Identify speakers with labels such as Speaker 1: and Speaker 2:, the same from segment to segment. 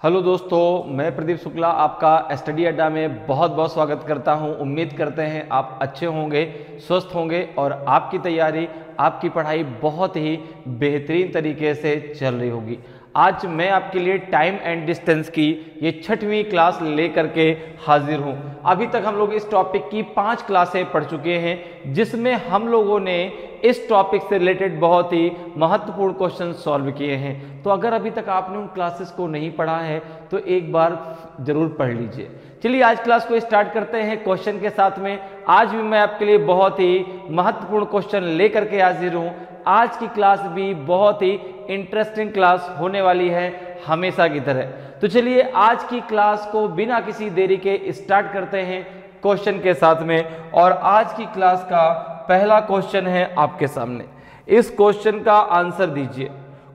Speaker 1: Hello दोस्तों, मैं प्रदीप शुक्ला आपका स्टडी अड्डा में बहुत बहुत स्वागत करता हूं। उम्मीद करते हैं आप अच्छे होंगे, स्वस्थ होंगे और आपकी तैयारी, आपकी पढ़ाई बहुत ही बेहतरीन तरीके से चल रही होगी। आज मैं आपके लिए टाइम एंड डिस्टेंस की ये 6वीं क्लास लेकर के हाजिर हूं। अभी तक हम लोग इस टॉपिक की 5 क्लासें पढ़ चुके हैं, जिसमें हम लोगों ने इस टॉपिक से रिलेटेड बहुत ही महत्वपूर्ण क्वेश्चन सॉल्व किए हैं। तो अगर अभी तक आपने उन क्लासेस को नहीं पढ़ा है तो एक बार जरूर पढ़ लीजिए। चलिए आज क्लास को स्टार्ट करते हैं क्वेश्चन के साथ में। आज भी मैं आपके लिए बहुत ही महत्वपूर्ण क्वेश्चन लेकर के हाजिर हूं। आज की क्लास भी बहुत ही इंटरेस्टिंग क्लास होने वाली है, हमेशा की तरह। तो चलिए आज की क्लास को बिना किसी देरी के स्टार्ट करते हैं क्वेश्चन के साथ में। और आज की क्लास का पहला क्वेश्चन है आपके सामने। इस क्वेश्चन का आंसर दीजिए।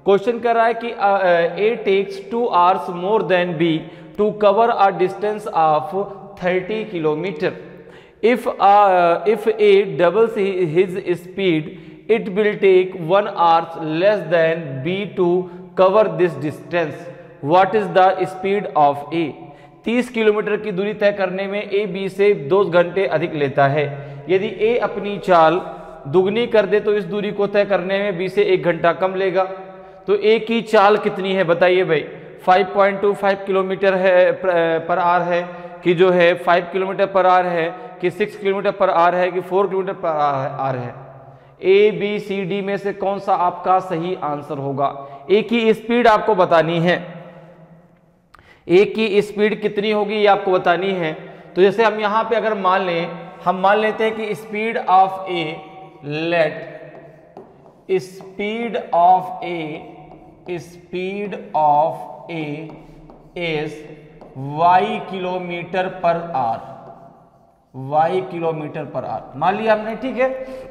Speaker 1: क्वेश्चन कर रहा है कि A takes 2 hours more than B to cover a distance of 30 kilometre. If A doubles his speed it will take 1 hour less than B to cover this distance. What is the speed of A? 30 kilometre की दूरी तय करने में A B से 2 घंटे अधिक लेता है। यदि A अपनी चाल दुगनी कर दे तो इस दूरी को तय करने में B से 1 घंटा कम लेगा। तो A की चाल कितनी है बताइए भाई। 5.25 किलोमीटर है पर आवर है, कि जो है 5 किलोमीटर पर आवर है, कि 6 किलोमीटर पर आवर है, कि 4 किलोमीटर पर आवर है। ए बी सी डी में से कौन सा आपका सही आंसर होगा? ए की स्पीड आपको बतानी है। ए की स्पीड कितनी होगी ये आपको बतानी है। तो जैसे हम यहां पे अगर हम मान लेते हैं कि speed of A, let speed of A is y kilometre per our मान लिया हमने, ठीक है।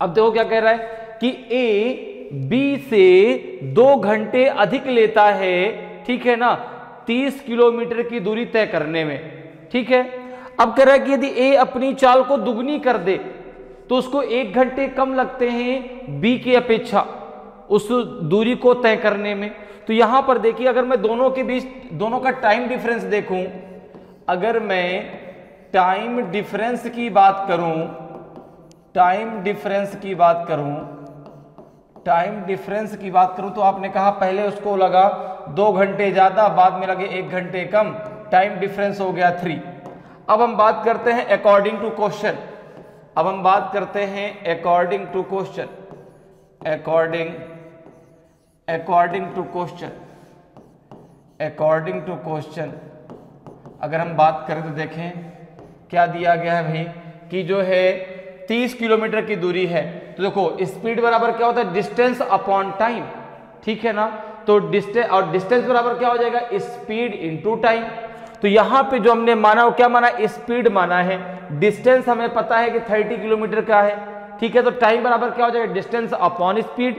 Speaker 1: अब देखो क्या कह रहा है कि ए बी से 2 घंटे अधिक लेता है, ठीक है ना, 30 किलोमीटर की दूरी तय करने में, ठीक है। अब कह रहा है कि यदि ए अपनी चाल को दुगनी कर दे तो उसको 1 घंटे कम लगते हैं बी की अपेक्षा उस दूरी को तय करने में। तो यहां पर देखिए, अगर मैं दोनों का टाइम डिफरेंस देखूं, अगर मैं टाइम डिफरेंस की बात करूं तो आपने कहा पहले उसको लगा 2 घंटे ज्यादा, बाद में लगे 1 घंटे कम, टाइम डिफरेंस हो गया 3। अब हम बात करते हैं अकॉर्डिंग टू क्वेश्चन। अगर हम बात करें तो देखें क्या दिया गया है भाई, कि जो है 30 किलोमीटर की दूरी है। तो देखो स्पीड बराबर क्या होता है, डिस्टेंस अपॉन टाइम, ठीक है ना। तो डिस्टेंस बराबर क्या हो जाएगा, स्पीड इनटू टाइम। तो यहां पे जो हमने माना वो क्या माना, स्पीड माना है। डिस्टेंस हमें पता है कि 30 किलोमीटर का है, ठीक है। तो टाइम बराबर क्या हो जाएगा, डिस्टेंस अपॉन स्पीड।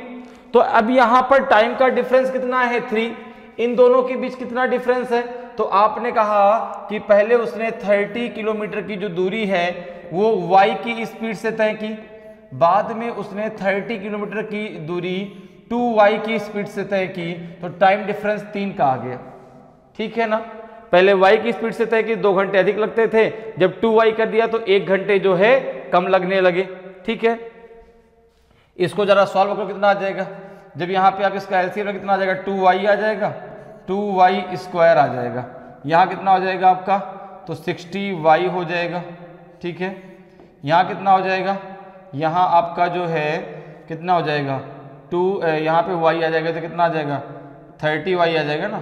Speaker 1: तो अब यहां पर टाइम का डिफरेंस कितना है, 3। इन दोनों के बीच कितना डिफरेंस है, तो आपने कहा कि पहले उसने 30 किलोमीटर की जो दूरी है वो y की स्पीड से तय की, बाद में उसने 30 किलोमीटर की दूरी 2y की स्पीड से तय की। तो टाइम डिफरेंस 3 का आ गया, ठीक है ना। पहले y की स्पीड से तय की, 2 घंटे अधिक लगते थे, जब 2y कर दिया तो 1 घंटे जो है कम लगने लगे, ठीक है। इसको जरा सॉल्व करो, कितना आ जाएगा, जब यहाँ पे आप इसका एलसीएम कितना आ जाएगा, 2y आ जाएगा, 2y स्क्वायर आ जाएगा। यहाँ कितना हो जाएगा आपका, तो 60y हो जाएगा, ठीक है। यहाँ कितना हो जाएगा, यहाँ आपका जो है कितना हो जाएगा, 2 यहाँ पे y आ जाएगा तो कितना आ जाएगा, 30y आ जाएगा ना,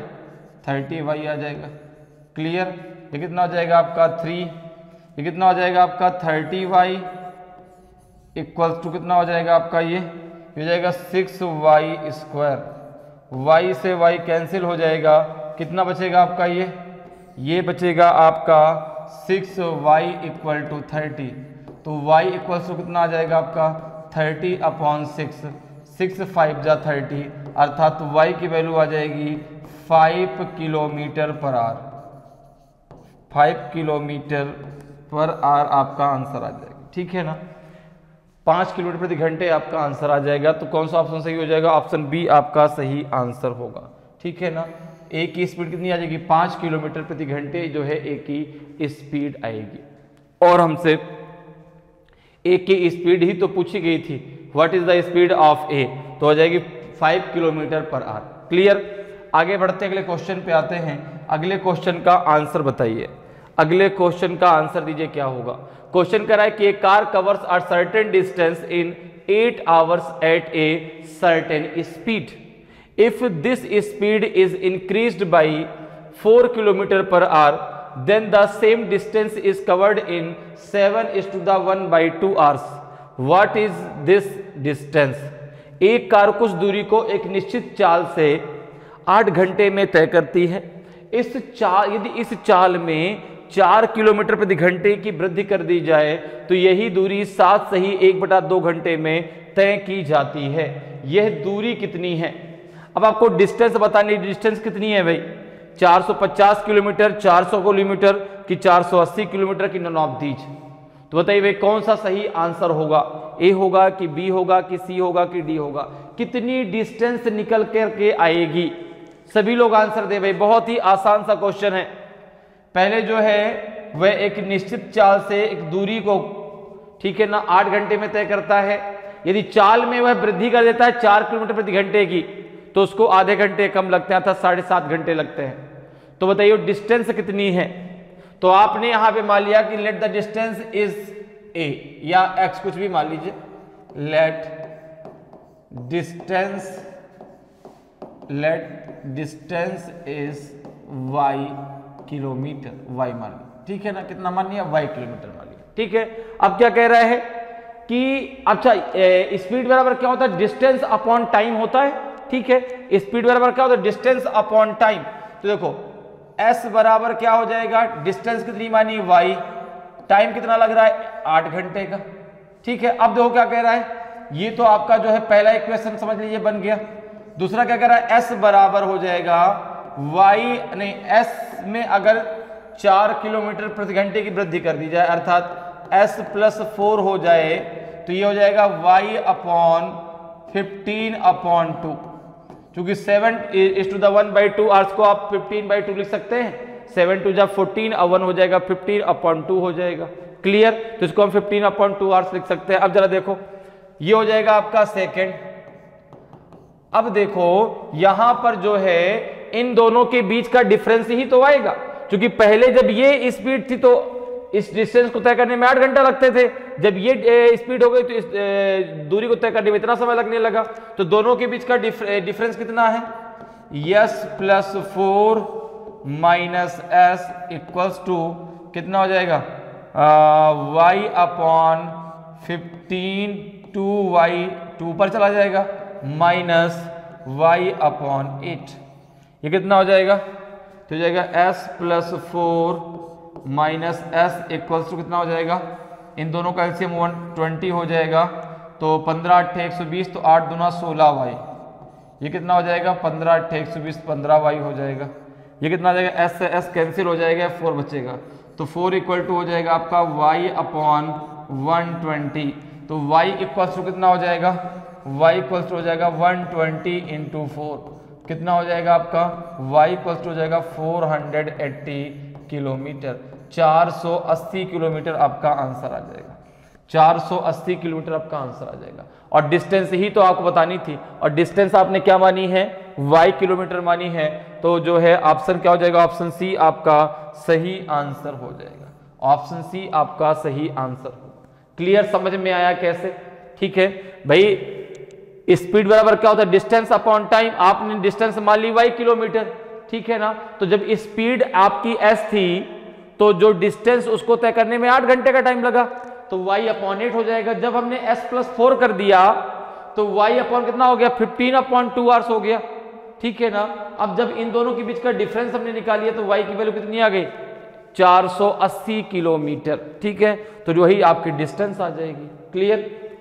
Speaker 1: 30y आ जाएगा। क्लियर। ये कितना हो जाएगा आपका 3, ये कितना हो जाएगा आपका 30y इक्वल्स टू कितना हो जाएगा आपका, ये हो जाएगा 6y स्क्वायर। y से y कैंसिल हो जाएगा, कितना बचेगा आपका, ये बचेगा आपका 6y इक्वल टू 30। तो y इक्वल टू कितना आ जाएगा आपका 30/6, 6 5 जा 30, अर्थात y की वैल्यू आ जाएगी 5 kilometre per our. 5 kilometre per our आपका आंसर आ जाएगा, ठीक है ना। 5 किलोमीटर प्रति घंटे आपका आंसर आ जाएगा। तो कौन सा ऑप्शन सही हो जाएगा, ऑप्शन बी आपका सही आंसर होगा, ठीक है ना। ए की स्पीड कितनी आ जाएगी 5 किलोमीटर प्रति घंटे जो है ए की स्पीड आएगी। और हमसे ए की स्पीड ही तो पूछी गई थी, what is the speed of A, तो हो जाएगी 5 किलोमीटर पर आवर। क्लियर। आगे बढ़ते अगले क्वेश्चन पे आते हैं। अगले क्वेश्चन का आंसर बताइए। अगले क्वेश्चन का आंसर दीजिए क्या होगा। क्वेश्चन कह रहा है कि a car covers a certain distance in 8 hours at a certain speed. If this speed is increased by 4 km per hour, then the same distance is covered in 7:1/2 hours. What is this distance? एक car कुछ दूरी को एक निश्चित चाल से 8 घंटे में तय करती है। यदि इस चाल में 4 किलोमीटर प्रति घंटे की वृद्धि कर दी जाए तो यही दूरी 7 से ही 1/2 घंटे में तय की जाती है। यह दूरी कितनी है? अब आपको डिस्टेंस बतानी, डिस्टेंस कितनी है भाई, 450 किलोमीटर, 400 किलोमीटर कि 480 किलोमीटर की, नॉन ऑफ दीज। तो बताइए भाई कौन सा सही आंसर होगा, ए होगा कि बी होगा कि सी होगा कि डी होगा? कितनी डिस्टेंस निकल करके आएगी? सभी लोग आंसर दे भाई, बहुत ही आसान सा क्वेश्चन है। पहले जो है वह एक निश्चित चाल से एक दूरी को, ठीक है ना, 8 घंटे में तय करता है। यदि चाल में वह वृद्धि कर देता है 4 किलोमीटर प्रति घंटे की तो उसको आधे घंटे कम लगते हैं, अर्थात 7.5 घंटे लगते हैं। तो बताइए डिस्टेंस कितनी है? तो आपने यहां पे मान लिया कि let the distance is A या एक्स, कुछ भी मान लीजिए। Let distance is Y kilometre, Y मान लिया, ठीक है ना, कितना मान लिया, वाई किलोमीटर मान लिया, ठीक है। अब क्या कह रहा है कि अच्छा स्पीड बराबर क्या होता है, डिस्टेंस अपॉन टाइम होता है, ठीक है। स्पीड बराबर क्या होता है, डिस्टेंस अपॉन टाइम। तो देखो s बराबर क्या हो जाएगा, डिस्टेंस कितनी मानी y, टाइम कितना लग रहा है 8 घंटे का, ठीक है। अब देखो क्या कह रहा है, ये तो आपका जो है पहला इक्वेशन समझ लीजिए बन गया। दूसरा क्या कह रहा है, s बराबर हो जाएगा y, नहीं s में अगर 4 किलोमीटर प्रति घंटे की वृद्धि कर दी जाए अर्थात s + 4 हो जाए तो ये हो जाएगा y अपॉन 15/2, क्योंकि 7:1/2 आवर्स को आप 15/2 लिख सकते हैं। 7 2 जा 14 और 1 हो जाएगा 15/2 हो जाएगा। क्लियर। तो इसको हम 15/2 आवर्स लिख सकते हैं। अब जरा देखो ये हो जाएगा आपका सेकंड। अब देखो यहां पर जो है इन दोनों के बीच का डिफरेंस ही तो आएगा, क्योंकि पहले जब ये स्पीड थी तो इस डिस्टेंस को तय करने में 8 घंटा लगते थे, जब ये स्पीड हो गई तो इस दूरी को तय करने में इतना समय लगने लगा। तो दोनों के बीच का डिफरेंस कितना है, s + 4 - s = कितना हो जाएगा, y अपॉन 15 2y 2 पर चला जाएगा माइनस y अपॉन 8, ये कितना हो जाएगा, तो हो जाएगा s + 4 माइनस s = कितना हो जाएगा, इन दोनों का एलसीएम 120 हो जाएगा। तो 15 8 120, तो 8 दूना 16y, ये कितना हो जाएगा 15 8 120 15y हो जाएगा। ये कितना हो जाएगा, s से s कैंसिल हो जाएगा, 4 बचेगा। तो 4 = हो जाएगा आपका y अपॉन 120। तो y = कितना हो जाएगा, y = हो जाएगा 120 × 4, कितना हो जाएगा आपका, y = हो जाएगा 480 किलोमीटर। 480 किलोमीटर आपका आंसर आ जाएगा। 480 किलोमीटर आपका आंसर आ जाएगा। और डिस्टेंस ही तो आपको बतानी थी, और डिस्टेंस आपने क्या मानी है, y किलोमीटर मानी है। तो जो है ऑप्शन क्या हो जाएगा, ऑप्शन सी आपका सही आंसर हो जाएगा। ऑप्शन सी आपका सही आंसर हो। क्लियर, समझ में आया कैसे? ठीक है भाई, स्पीड बराबर क्या होता है, डिस्टेंस अपॉन टाइम। आपने डिस्टेंस मान ली y किलोमीटर, ठीक है ना। तो जब स्पीड आपकी s थी तो जो डिस्टेंस उसको तय करने में 8 घंटे का टाइम लगा, तो y अपॉन 8 हो जाएगा। जब हमने s + 4 कर दिया तो y अपॉन कितना हो गया, 15/2 आवर्स हो गया, ठीक है ना। अब जब इन दोनों के बीच का डिफरेंस हमने निकाल लिया तो y की वैल्यू कितनी आ गई, 480 किलोमीटर, ठीक है। तो जो ही आपकी डिस्टेंस आ जाएगी। क्लियर।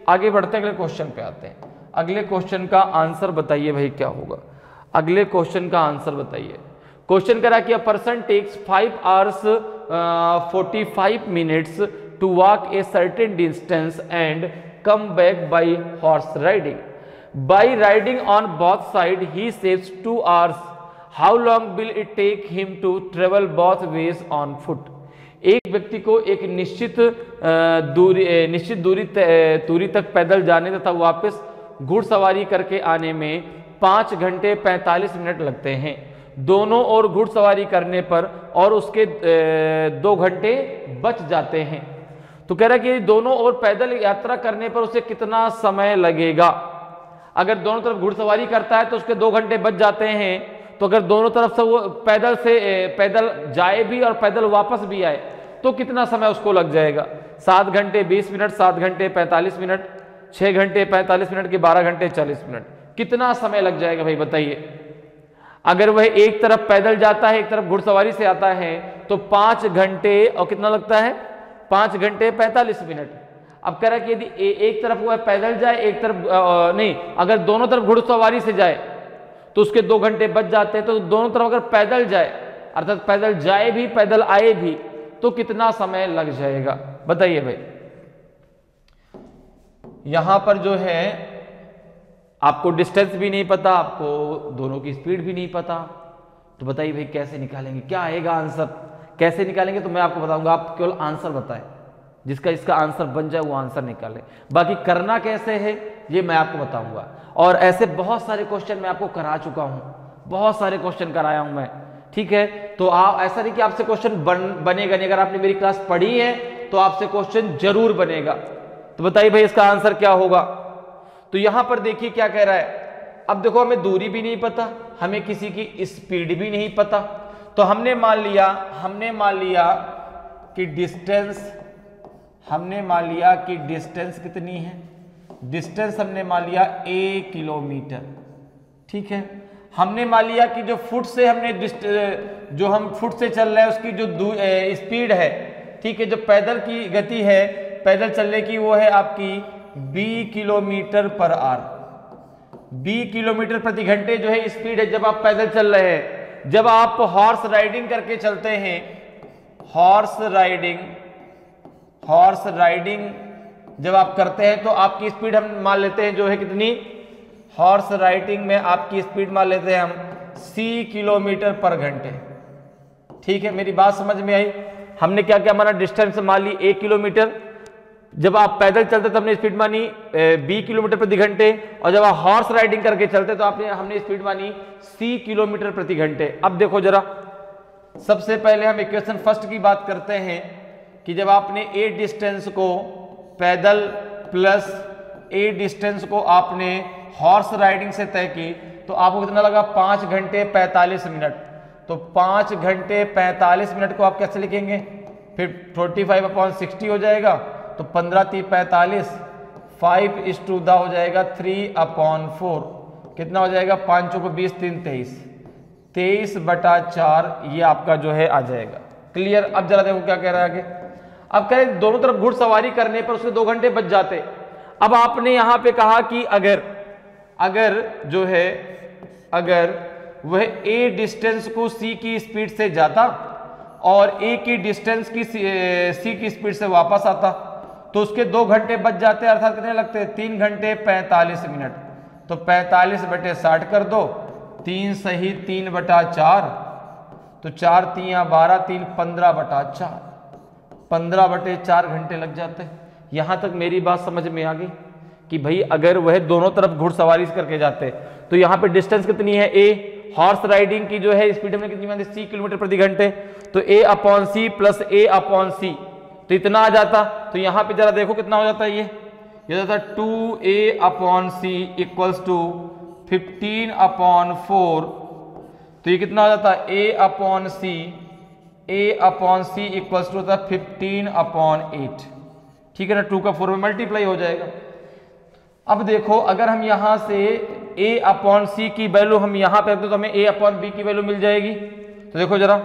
Speaker 1: आगे बढ़ते हैं, अगले क्वेश्चन पे आते हैं। अगले क्वेश्चन का आंसर बताइए भाई क्या होगा। अगले क्वेश्चन का आंसर बताइए। क्वेश्चन करा कि a person takes 5 hours 45 minutes to walk a certain distance and come back by horse riding. By riding on both sides he saves 2 hours. How long will it take him to travel both ways on foot. एक व्यक्ति को एक निश्चित दूरी तक पैदल जाने तथा वापस घुड़सवारी करके आने में 5 घंटे 45 मिनट लगते हैं। दोनों ओर घुड़सवारी करने पर और उसके 2 घंटे बच जाते हैं। तो कह रहा है कि दोनों ओर पैदल यात्रा करने पर उसे कितना समय लगेगा। अगर दोनों तरफ घुड़सवारी करता है तो उसके 2 घंटे बच जाते हैं। तो अगर दोनों तरफ से वो पैदल जाए भी और पैदल वापस भी आए तो कितना समय उसको लग जाएगा। 7 घंटे 20 मिनट, 7 घंटे 45 मिनट, 6 घंटे 45 मिनट के 12 घंटे 40 मिनट, कितना समय लग जाएगा भाई बताइए। अगर वह एक तरफ पैदल जाता है एक तरफ घुड़सवारी से आता है तो 5 घंटे और कितना लगता है 5 घंटे 45 मिनट। अब कह रहा है कि यदि एक तरफ वह पैदल जाए एक तरफ नहीं, अगर दोनों तरफ घुड़सवारी से जाए तो उसके 2 घंटे बच जाते हैं। तो दोनों तरफ अगर पैदल जाए अर्थात पैदल जाए भी पैदल आए भी तो कितना समय लग जाएगा बताइए भाई। यहां पर जो है आपको डिस्टेंस भी नहीं पता, आपको दोनों की स्पीड भी नहीं पता, तो बताइए भाई कैसे निकालेंगे, क्या आएगा आंसर, कैसे निकालेंगे। तो मैं आपको बताऊंगा, आप केवल आंसर बताएं, जिसका इसका आंसर बन जाए वो आंसर निकाले। बाकी करना कैसे है ये मैं आपको बताऊंगा। और ऐसे बहुत सारे क्वेश्चन मैं आपको करा चुका हूं, बहुत सारे क्वेश्चन कराया हूं मैं, ठीक है। तो आप ऐसा नहीं कि आपसे क्वेश्चन बनेगा नहीं, अगर आपने मेरी क्लास पढ़ी है तो आपसे क्वेश्चन जरूर बनेगा। तो बताइए भाई इसका आंसर क्या होगा। तो यहां पर देखिए क्या कह रहा है। अब देखो हमें दूरी भी नहीं पता, हमें किसी की स्पीड भी नहीं पता, तो हमने मान लिया कि डिस्टेंस कितनी है। डिस्टेंस हमने मान लिया a किलोमीटर, ठीक है। हमने मान लिया कि जो फुट से जो हम फुट से चल रहे हैं उसकी जो स्पीड है, ठीक है, जो पैदल की गति है पैदल चलने की वो है आपकी 20 किलोमीटर पर आवर। 20 किलोमीटर प्रति घंटे जो है स्पीड है जब आप पैदल चल रहे हैं। जब आप हॉर्स राइडिंग करके चलते हैं, हॉर्स राइडिंग जब आप करते हैं तो आपकी स्पीड हम मान लेते हैं जो है कितनी, हॉर्स राइडिंग में आपकी स्पीड मान लेते हैं हम 80 किलोमीटर पर घंटे, ठीक है। मेरी बात समझ में आई। हमने क्या क्या माना, डिस्टेंस मान ली 1 किलोमीटर, जब आप पैदल चलते तो हमने स्पीड मानी 20 किलोमीटर प्रति घंटे, और जब आप हॉर्स राइडिंग करके चलते तो हमने स्पीड मानी 80 किलोमीटर प्रति घंटे। अब देखो जरा, सबसे पहले हम इक्वेशन फर्स्ट की बात करते हैं कि जब आपने ए डिस्टेंस को पैदल प्लस ए डिस्टेंस को आपने हॉर्स राइडिंग से तय की तो आपको कितना लगा 5 घंटे 45 मिनट। तो 5 घंटे 45 मिनट को आप कैसे लिखेंगे, फिर 45/60 हो जाएगा, तो 15×3=45, 5:2 हो जाएगा 3/4, कितना हो जाएगा 5 चौको 20, 3 23, 23/4 ये आपका जो है आ जाएगा। क्लियर। अब जरा देखो क्या कह रहा है आगे। अब कह रहे दोनों तरफ घुड़सवारी करने पर उसके 2 घंटे बच जाते। अब आपने यहां पे कहा कि अगर वह ए डिस्टेंस को सी की स्पीड से जाता और ए की डिस्टेंस की सी की स्पीड से वापस आता तो उसके 2 घंटे बच जाते, अर्थात कितने लगते हैं 3 घंटे 45 मिनट। तो 45/60 कर दो, 3 सही 3/4, तो 4 3 12, 3 15/4, 15/4 घंटे लग जाते हैं। यहां तक मेरी बात समझ में आ गई कि भाई अगर वह दोनों तरफ घुड़सवारी करके जाते तो यहां पे डिस्टेंस कितनी है, ए हॉर्स राइडिंग की जो है स्पीड हमने कितनी मानी 30 किलोमीटर प्रति घंटे, तो A/C प्लस A/C तो इतना आ जाता। तो यहां पे जरा देखो कितना हो जाता है, ये जाता 2A/C इक्वल्स टू 15/4, तो ये कितना हो जाता है A/C इक्वल्स टू होता है 15/8, ठीक है ना। 2 का 4 में मल्टीप्लाई हो जाएगा। अब देखो अगर हम यहां से A/C की वैल्यू हम यहां पे रखते तो हमें A/B की वैल्यू मिल जाएगी। तो देखो जरा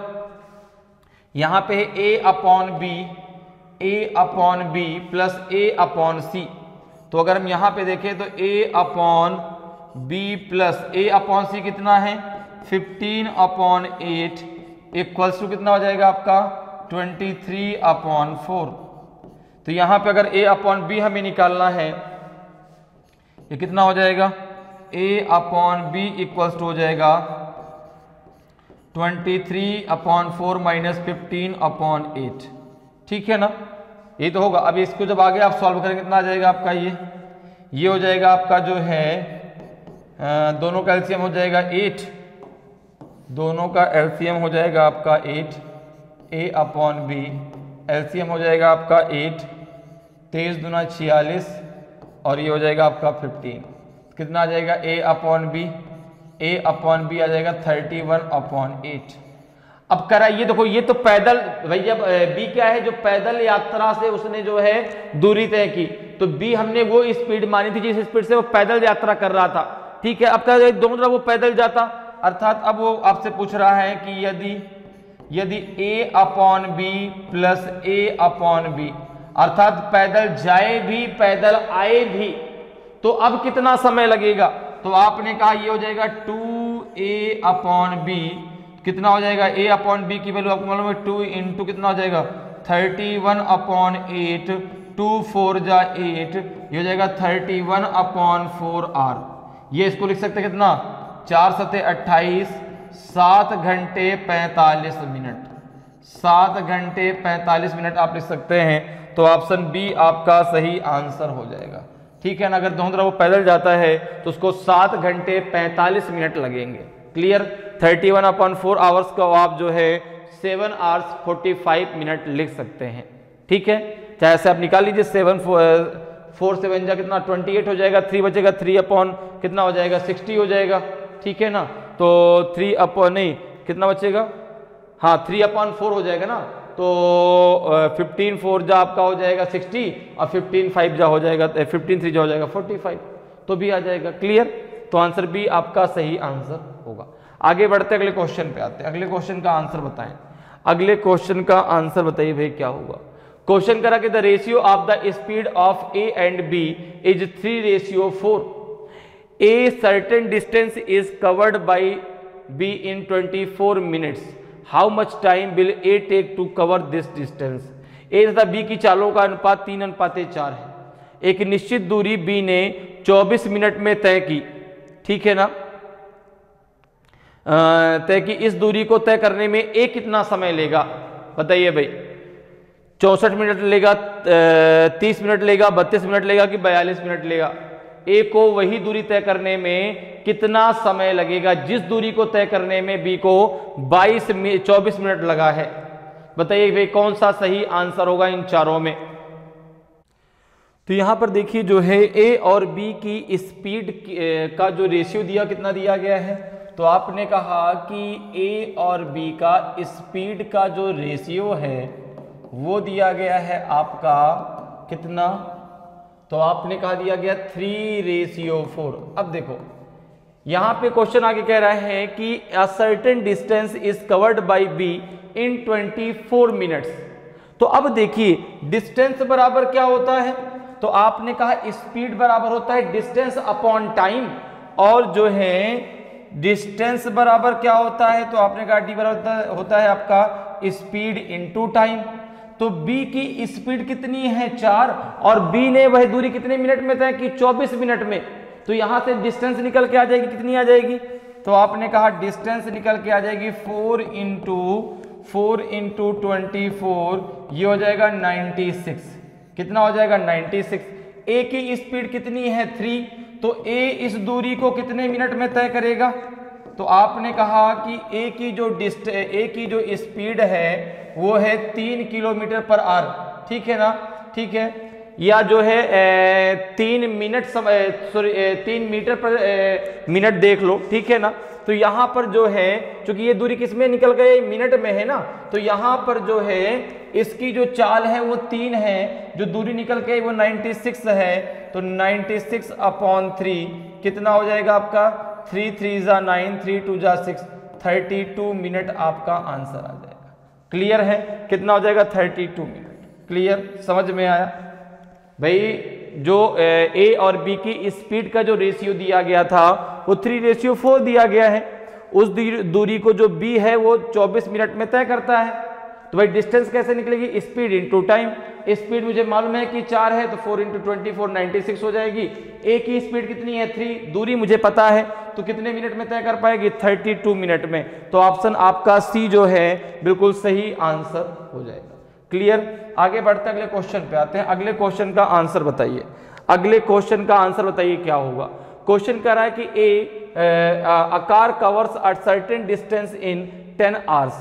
Speaker 1: यहां पे A/B प्लस A/C, तो अगर हम यहां पे देखें तो A/B प्लस A/C कितना है 15/8 इक्वल्स टू कितना हो जाएगा आपका 23/4। तो यहां पे अगर A/B हमें निकालना है, ये कितना हो जाएगा A/B इक्वल्स टू हो जाएगा 23/4 माइनस 15/8, ठीक है ना, ये तो होगा। अब इसको जब आगे आप सॉल्व करेंगे कितना आ जाएगा आपका, ये हो जाएगा आपका जो है दोनों का एलसीएम हो जाएगा 8, दोनों का एलसीएम हो जाएगा आपका 8, a/b एलसीएम हो जाएगा आपका 8, 23 दूना 46 और ये हो जाएगा आपका 15, कितना आ जाएगा a/b आ जाएगा 31/8। अब करा ये देखो, ये तो पैदल भैया, बी क्या है, जो पैदल यात्रा से उसने जो है दूरी तय की, तो बी हमने वो स्पीड मानी थी जिस स्पीड से वो पैदल यात्रा कर रहा था, ठीक है। अब क्या दोनों तरफ वो पैदल जाता, अर्थात अब वो आपसे पूछ रहा है कि यदि a/b प्लस a/b अर्थात पैदल जाए भी पैदल आए भी, तो अब कितना समय लगेगा, तो आपने कहा ये हो जाएगा 2a/b, कितना हो जाएगा a/b की वैल्यू आपको मालूम है 2 इंटू कितना हो जाएगा 31/8, 2 4 जा 8, ये हो जाएगा 31/4r। ये इसको लिख सकते कितना 4 सते 28, 7 घंटे 45 मिनट, 7 घंटे 45 मिनट आप लिख सकते हैं। तो ऑप्शन बी आपका सही आंसर हो जाएगा, ठीक है ना। अगर दोनों तरफ वो पैदल जाता है तो उसको 7 घंटे 45 मिनट लगेंगे। क्लियर, 31/4 आवर्स को आप जो है 7 hours 45 मिनट लिख सकते हैं, ठीक है। चाहे से आप निकाल लीजिए, 7 4 7 जा कितना 28 हो जाएगा, 3 बचेगा, 3 कितना हो जाएगा 60 हो जाएगा, ठीक है ना। तो 3 कितना बचेगा, हाँ 3/4 हो जाएगा ना, तो 15 4 जा आपका हो जाएगा 60 और 15 5 जा हो जाएगा 15 3 जा हो जाएगा 45, तो भी आ जाएगा। क्लियर, तो आंसर बी आपका सही आंसर होगा। आगे बढ़ते अगले क्वेश्चन पे आते हैं, अगले क्वेश्चन का आंसर बताएं। अगले क्वेश्चन का आंसर बताइए भाई क्या होगा। क्वेश्चन करा कि the ratio of the speed of A and B is 3:4। A certain distance is covered by B in 24 minutes, how much time will A take to cover this distance. A तथा B की चालों का अनुपात 3:4 है। एक निश्चित दूरी B ने 24 minute में तय की, ठीक है ना, तय की। इस दूरी को तय करने में ए कितना समय लेगा, बताइए भाई। 64 मिनट लेगा, 30 मिनट लेगा, 32 मिनट लेगा कि 42 मिनट लेगा। ए को वही दूरी तय करने में कितना समय लगेगा जिस दूरी को तय करने में बी को 24 मिनट लगा है। बताइए भाई कौन सा सही आंसर होगा इन चारों में। तो यहां पर देखिए जो है ए और बी की स्पीड का जो रेशियो दिया कितना दिया गया है, तो आपने कहा कि ए और बी का स्पीड का जो रेशियो है वो दिया गया है आपका कितना, तो आपने कहा दिया गया 3:4। अब देखो यहां पे क्वेश्चन आगे कह रहा है कि अ certain distance is covered by B in 24 minutes. तो अब देखिए डिस्टेंस बराबर क्या होता है, तो आपने कहा स्पीड बराबर होता है डिस्टेंस अपॉन टाइम, और जो है डिस्टेंस बराबर क्या होता है, तो आपने कहा डी बराबर होता है आपका स्पीड इनटू टाइम। तो B की स्पीड कितनी है 4 और B ने वह दूरी कितने मिनट में तय की 24 मिनट में, तो यहां से डिस्टेंस निकल के आ जाएगी, कितनी आ जाएगी, तो आपने कहा डिस्टेंस निकल के आ जाएगी 4 इंटू 24, ये हो जाएगा 96, कितना हो जाएगा 96। A की स्पीड कितनी है 3, तो A इस दूरी को कितने मिनट में तय करेगा, तो आपने कहा कि A की जो स्पीड है वो है 3 किलोमीटर पर आवर, ठीक है ना, ठीक है, या जो है 3 मीटर पर मिनट देख लो, ठीक है ना। तो यहाँ पर जो है चूंकि ये दूरी किसमें निकल गई मिनट में है ना, तो यहाँ पर जो है इसकी जो चाल है वो 3 है, जो दूरी निकल गई वो 96 है, तो 96/3 कितना हो जाएगा आपका 3 3 जा 9, 3 2 जा 6, 32 मिनट आपका आंसर आ जाएगा। क्लियर है, कितना हो जाएगा 32 मिनट। क्लियर, समझ में आया भाई। जो ए और बी की स्पीड का जो रेशियो दिया गया था वो 3:4 दिया गया है। उस दूरी को जो बी है वो 24 मिनट में तय करता है, तो भाई डिस्टेंस कैसे निकलेगी, स्पीड इंटू टाइम। स्पीड मुझे मालूम है कि 4 है तो 4 इंटू 24 96 हो जाएगी। ए की स्पीड कितनी है 3, दूरी मुझे पता है तो कितने मिनट में तय कर पाएगी 32 मिनट में। तो ऑप्शन आपका सी जो है बिल्कुल सही आंसर हो जाएगा। क्लियर। आगे बढ़ते हैं, अगले क्वेश्चन पे आते हैं। अगले क्वेश्चन का आंसर बताइए, अगले क्वेश्चन का आंसर बताइए क्या होगा। क्वेश्चन कह रहा है कि a car covers a certain distance in 10 hours.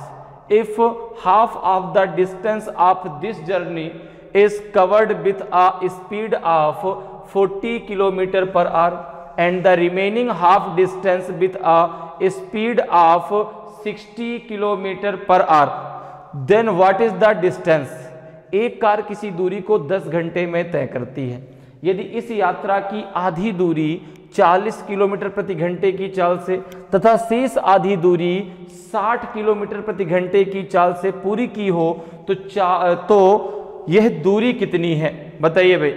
Speaker 1: If half of the distance of this journey is covered with a speed of 40 km per hour and the remaining half distance with a speed of 60 km per hour, then what is the distance? एक car किसी दूरी को 10 घंटे में तय करती है। यदि इस यात्रा की आधी दूरी 40 किलोमीटर प्रति घंटे की चाल से तथा शेष आधी दूरी 60 किलोमीटर प्रति घंटे की चाल से पूरी की हो तो यह दूरी कितनी है बताइए भाई।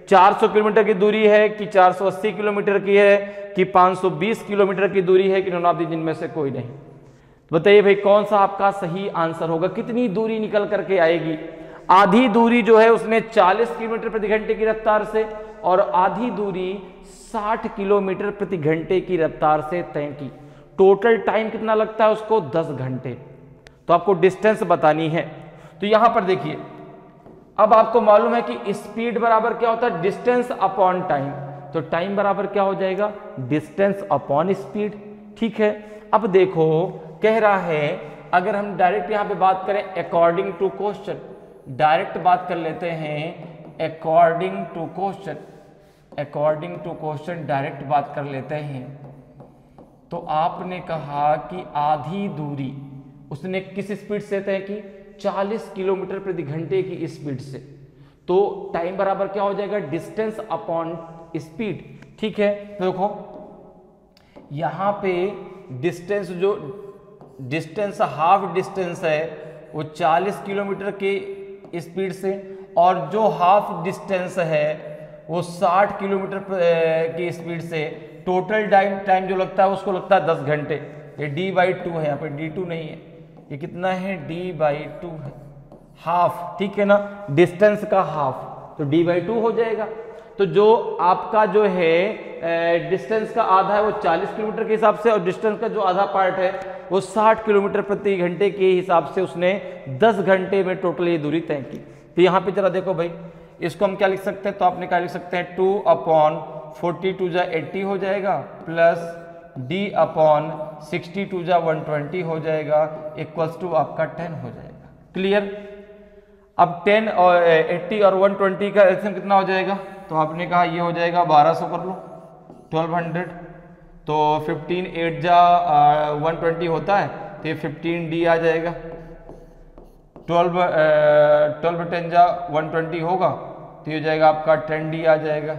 Speaker 1: 400 किलोमीटर की दूरी है कि 480 किलोमीटर की है कि 520 किलोमीटर की दूरी है कि नॉन ऑफ द जिनमें से कोई नहीं। बताइए भाई कौन सा आपका सही आंसर होगा, कितनी दूरी निकल करके आएगी। आधी दूरी जो है उसने 40 किलोमीटर प्रति घंटे की रफ्तार से और आधी दूरी 60 किलोमीटर प्रति घंटे की रफ्तार से तय की। टोटल टाइम कितना लगता है उसको 10 घंटे। तो आपको डिस्टेंस बतानी है। तो यहां पर देखिए, अब आपको मालूम है कि स्पीड बराबर क्या होता है, डिस्टेंस अपॉन टाइम। तो टाइम बराबर क्या हो जाएगा, डिस्टेंस अपॉन स्पीड। ठीक है। अब देखो कह रहा है, अगर हम डायरेक्ट यहां पे बात करें अकॉर्डिंग टू क्वेश्चन, डायरेक्ट बात कर लेते हैं according to question, according to question direct बात कर लेते हैं। तो आपने कहा कि आधी दूरी उसने किस स्पीड से तय की, 40 किलोमीटर प्रति घंटे की स्पीड से। तो टाइम बराबर क्या हो जाएगा, डिस्टेंस अपॉन स्पीड। ठीक है। तो देखो यहां पे डिस्टेंस, जो डिस्टेंस हाफ डिस्टेंस है वो 40 किलोमीटर के स्पीड से, और जो हाफ डिस्टेंस है वो 60 किलोमीटर की स्पीड से। टोटल टाइम जो लगता है उसको लगता है 10 घंटे। ये d/2 है, यहाँ पे d2 नहीं है, ये कितना है d/2 है, हाफ। ठीक है ना, डिस्टेंस का हाफ, तो d/2 हो जाएगा। तो जो आपका जो है डिस्टेंस का आधा है वो 40 किलोमीटर के हिसाब से, और डिस्टेंस का जो आधा पार्ट है वो 60 किलोमीटर प्रति घंटे के हिसाब से उसने 10 घंटे में टोटल ये दूरी तय की। तो यहाँ पे जरा देखो भाई, इसको हम क्या लिख सकते हैं, तो आपने क्या लिख सकते हैं 2/42 जा 80 हो जाएगा, प्लस d/62 जा 120 हो जाएगा, इक्वल्स टू आपका 10 हो जाएगा। क्लियर। अब 10 और 80 और 120 का एलसीएम कितना हो जाएगा, तो आपने कहा ये हो जाएगा 1200 कर लो, 1200। तो 15 8 जा 120 होता है, तो ये 15d आ जाएगा। 12 10 जा 120 होगा, तो ये हो जाएगा आपका 10d आ जाएगा,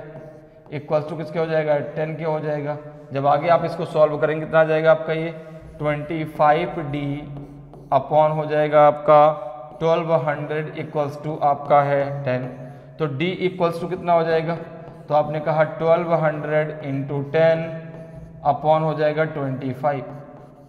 Speaker 1: इक्वल्स टू किसके हो जाएगा, 10 के हो जाएगा। जब आगे आप इसको सॉल्व करेंगे कितना आ जाएगा आपका, ये 25d अपॉन हो जाएगा आपका 1200 इक्वल्स टू आपका है 10। तो d इक्वल्स टू कितना हो जाएगा, तो आपने कहा 1200 इंटू 10 अपॉन हो जाएगा 25।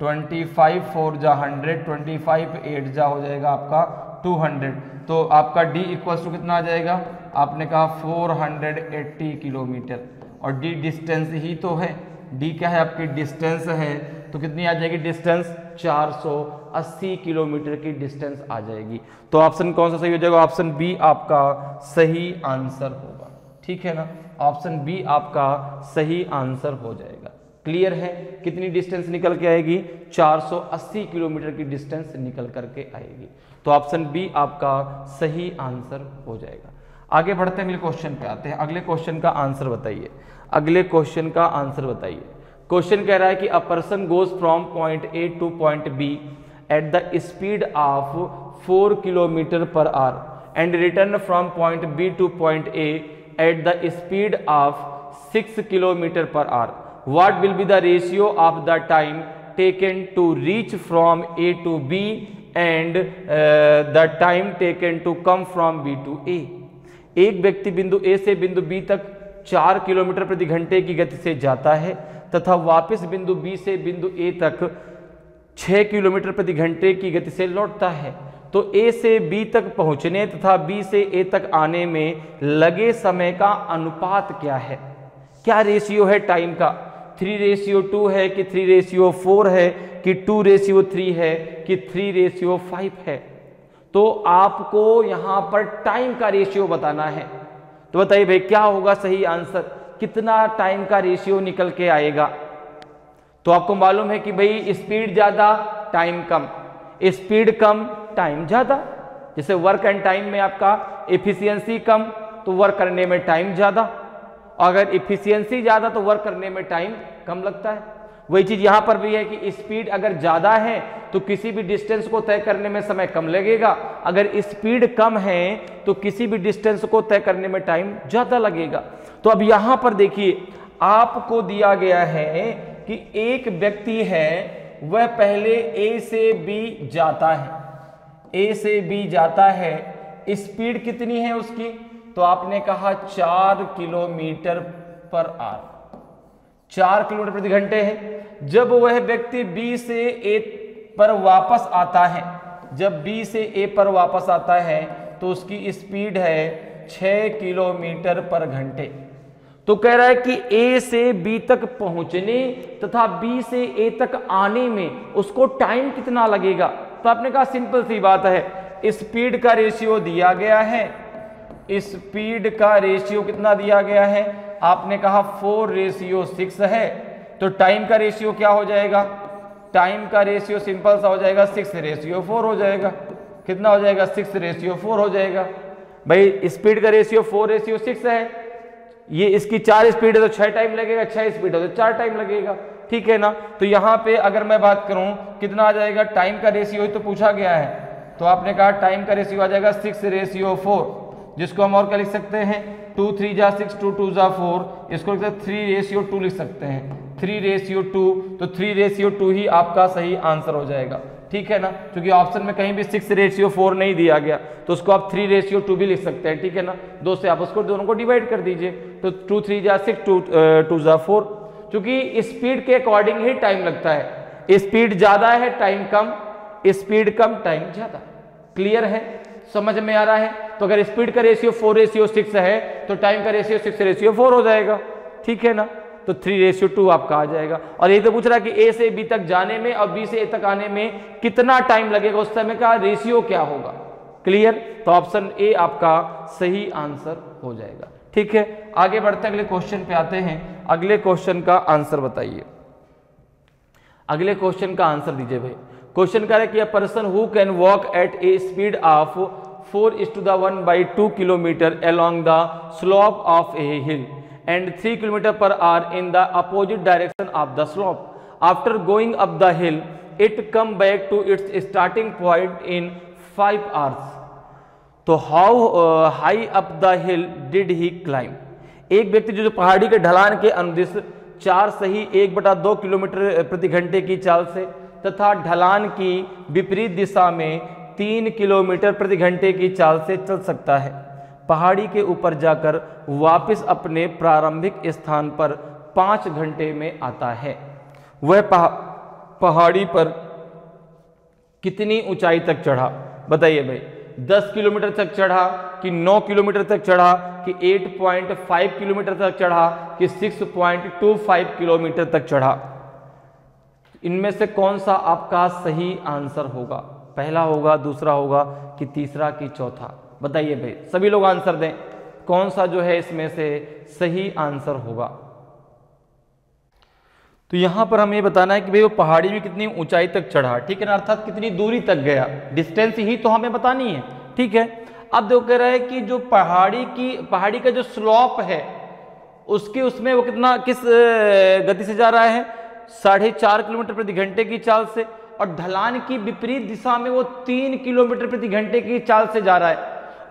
Speaker 1: 25 4 जा 100, 25 8 जा हो जाएगा आपका 200। तो आपका d इक्वल्स टू कितना आ जाएगा, आपने कहा 480 किलोमीटर, और d डिस्टेंस ही तो है, d क्या है आपकी डिस्टेंस है, तो कितनी आ जाएगी डिस्टेंस, 480 किलोमीटर की डिस्टेंस आ जाएगी। तो ऑप्शन कौन सा सही हो जाएगा, ऑप्शन बी आपका सही आंसर होगा। ठीक है ना, ऑप्शन बी आपका सही आंसर हो जाएगा। क्लियर है, कितनी डिस्टेंस निकल के आएगी, 480 किलोमीटर की डिस्टेंस निकल करके आएगी। तो ऑप्शन बी आपका सही आंसर हो जाएगा। आगे बढ़ते हैं, अगले क्वेश्चन पे आते हैं। अगले क्वेश्चन का आंसर बताइए, अगले क्वेश्चन का आंसर बताइए। क्वेश्चन कह रहा है कि a person goes from point A to point B at the speed of 4 kilometre per hour and return from point B to point A at the speed of 6 kilometre per hour. What will be the ratio of the time taken to reach from A to B and the time taken to come from B to A? एक व्यक्ति बिंदु A से बिंदु B तक 4 kilometre प्रति घंटे की गति से जाता है तथा वापस बिंदु B से बिंदु A तक 6 किलोमीटर प्रति घंटे की गति से लौटता है। तो ए से बी तक पहुंचने तथा बी से ए तक आने में लगे समय का अनुपात क्या है, क्या रेशियो है टाइम का, 3:2 है कि 3:4 है कि 2:3 है कि 3:5 है। तो आपको यहां पर टाइम का रेशियो बताना है। तो बताइए भाई क्या होगा सही आंसर, कितना टाइम का रेशियो निकल के आएगा। तो आपको मालूम है कि भाई स्पीड ज्यादा टाइम कम, स्पीड कम टाइम ज्यादा। जैसे वर्क एंड टाइम में आपका एफिशिएंसी कम तो वर्क करने में टाइम ज्यादा, अगर एफिशिएंसी ज्यादा तो वर्क करने में टाइम कम लगता है। वही चीज यहां पर भी है कि स्पीड अगर ज्यादा है तो किसी भी डिस्टेंस को तय करने में समय कम लगेगा, अगर स्पीड कम है तो किसी भी डिस्टेंस को तय करने में टाइम ज्यादा लगेगा। तो अब यहां पर देखिए आपको दिया गया है कि एक व्यक्ति है वह पहले ए से बी जाता है, ए से बी जाता है, स्पीड कितनी है उसकी, तो आपने कहा 4 किलोमीटर पर आवर, 4 किलोमीटर प्रति घंटे है। जब वह व्यक्ति बी से ए पर वापस आता है, जब बी से ए पर वापस आता है तो उसकी स्पीड है 6 किलोमीटर पर घंटे। तो कह रहा है कि ए से बी तक पहुंचने तथा बी से ए तक आने में उसको टाइम कितना लगेगा। तो आपने कहा सिंपल सी बात है, स्पीड का रेशियो दिया गया है, स्पीड का रेशियो कितना दिया गया है, आपने कहा 4:6 है। तो टाइम का रेशियो क्या हो जाएगा, टाइम का रेशियो सिंपल सा हो जाएगा 6:4 हो जाएगा। कितना हो जाएगा, 6:4 हो जाएगा। भाई स्पीड का रेशियो 4:6 है, ये इसकी 4 स्पीड है तो 6 टाइम लगेगा, 6 स्पीड है तो 4 टाइम लगेगा, ठीक है ना। तो यहां पे अगर मैं बात करूं कितना आ जाएगा, टाइम का रेशियो ही तो पूछा गया है, तो आपने कहा टाइम का रेशियो आ जाएगा 6:4, जिसको हम और क्या लिख सकते हैं, 2 3 जा 6, 2 2 जा 4, इसको लिख सकते 3:2 लिख सकते हैं, 3:2। तो 3:2 ही आपका सही आंसर हो जाएगा, ठीक है ना। क्योंकि ऑप्शन में कहीं भी 6:4 नहीं दिया गया तो उसको आप 3:2 भी लिख सकते हैं, ठीक है ना। 2 से आप उसको दोनों को डिवाइड कर दीजिए, तो 2 3 जा 6, 2 2 जा 4। क्योंकि स्पीड के अकॉर्डिंग ही टाइम लगता है, स्पीड ज्यादा है टाइम कम, स्पीड कम टाइम ज्यादा। क्लियर है, समझ में आ रहा है। तो अगर स्पीड का रेशियो 4:6 है तो टाइम का रेशियो 6:4 हो जाएगा, ठीक है ना। तो 3:2 आपका आ जाएगा। और ये तो पूछ रहा है कि ए से बी तक जाने में और बी से ए तक आने में कितना टाइम लगेगा, उस समय का रेशियो क्या होगा। क्लियर, तो ऑप्शन ए आपका सही आंसर हो जाएगा, ठीक है। आगे बढ़ते अगले क्वेश्चन पे आते हैं। अगले क्वेश्चन का आंसर बताइए, अगले क्वेश्चन का आंसर दीजिए भाई। क्वेश्चन कह रहा है कि a person who can walk at a speed of 4:1/2 kilometre along the slope of a hill and 3 km per hour in the opposite direction of the slope. After going up the hill, it come back to its starting point in 5 hours. तो how high up the hill did he climb? एक व्यक्ति जो पहाड़ी के ढलान के अनुदिश 4 सही 1/2 किलोमीटर प्रति घंटे की चाल से तथा ढलान की विपरीत दिशा में 3 किलोमीटर प्रति घंटे की चाल से चल सकता है, पहाड़ी के ऊपर जाकर वापस अपने प्रारंभिक स्थान पर 5 घंटे में आता है। वह पहाड़ी पर कितनी ऊंचाई तक चढ़ा, बताइए भाई। 10 किलोमीटर तक चढ़ा कि 9 किलोमीटर तक चढ़ा कि 8.5 किलोमीटर तक चढ़ा कि 6.25 किलोमीटर तक चढ़ा। इनमें से कौन सा आपका सही आंसर होगा, पहला होगा, दूसरा होगा कि तीसरा कि चौथा, बताइए भाई। सभी लोग आंसर दें, कौन सा जो है इसमें से सही आंसर होगा। तो यहां पर हमें बताना है कि भाई वो पहाड़ी में कितनी ऊंचाई तक चढ़ा, ठीक है ना, अर्थात कितनी दूरी तक गया, डिस्टेंस ही तो हमें बतानी है, ठीक है। अब देखो कह रहा है कि जो पहाड़ी का जो स्लोप है उसके उसमें वो कितना किस गति से जा रहा है, 4.5 किलोमीटर प्रति घंटे की चाल से, और ढलान की विपरीत दिशा में वो 3 किलोमीटर प्रति घंटे की चाल से जा रहा है।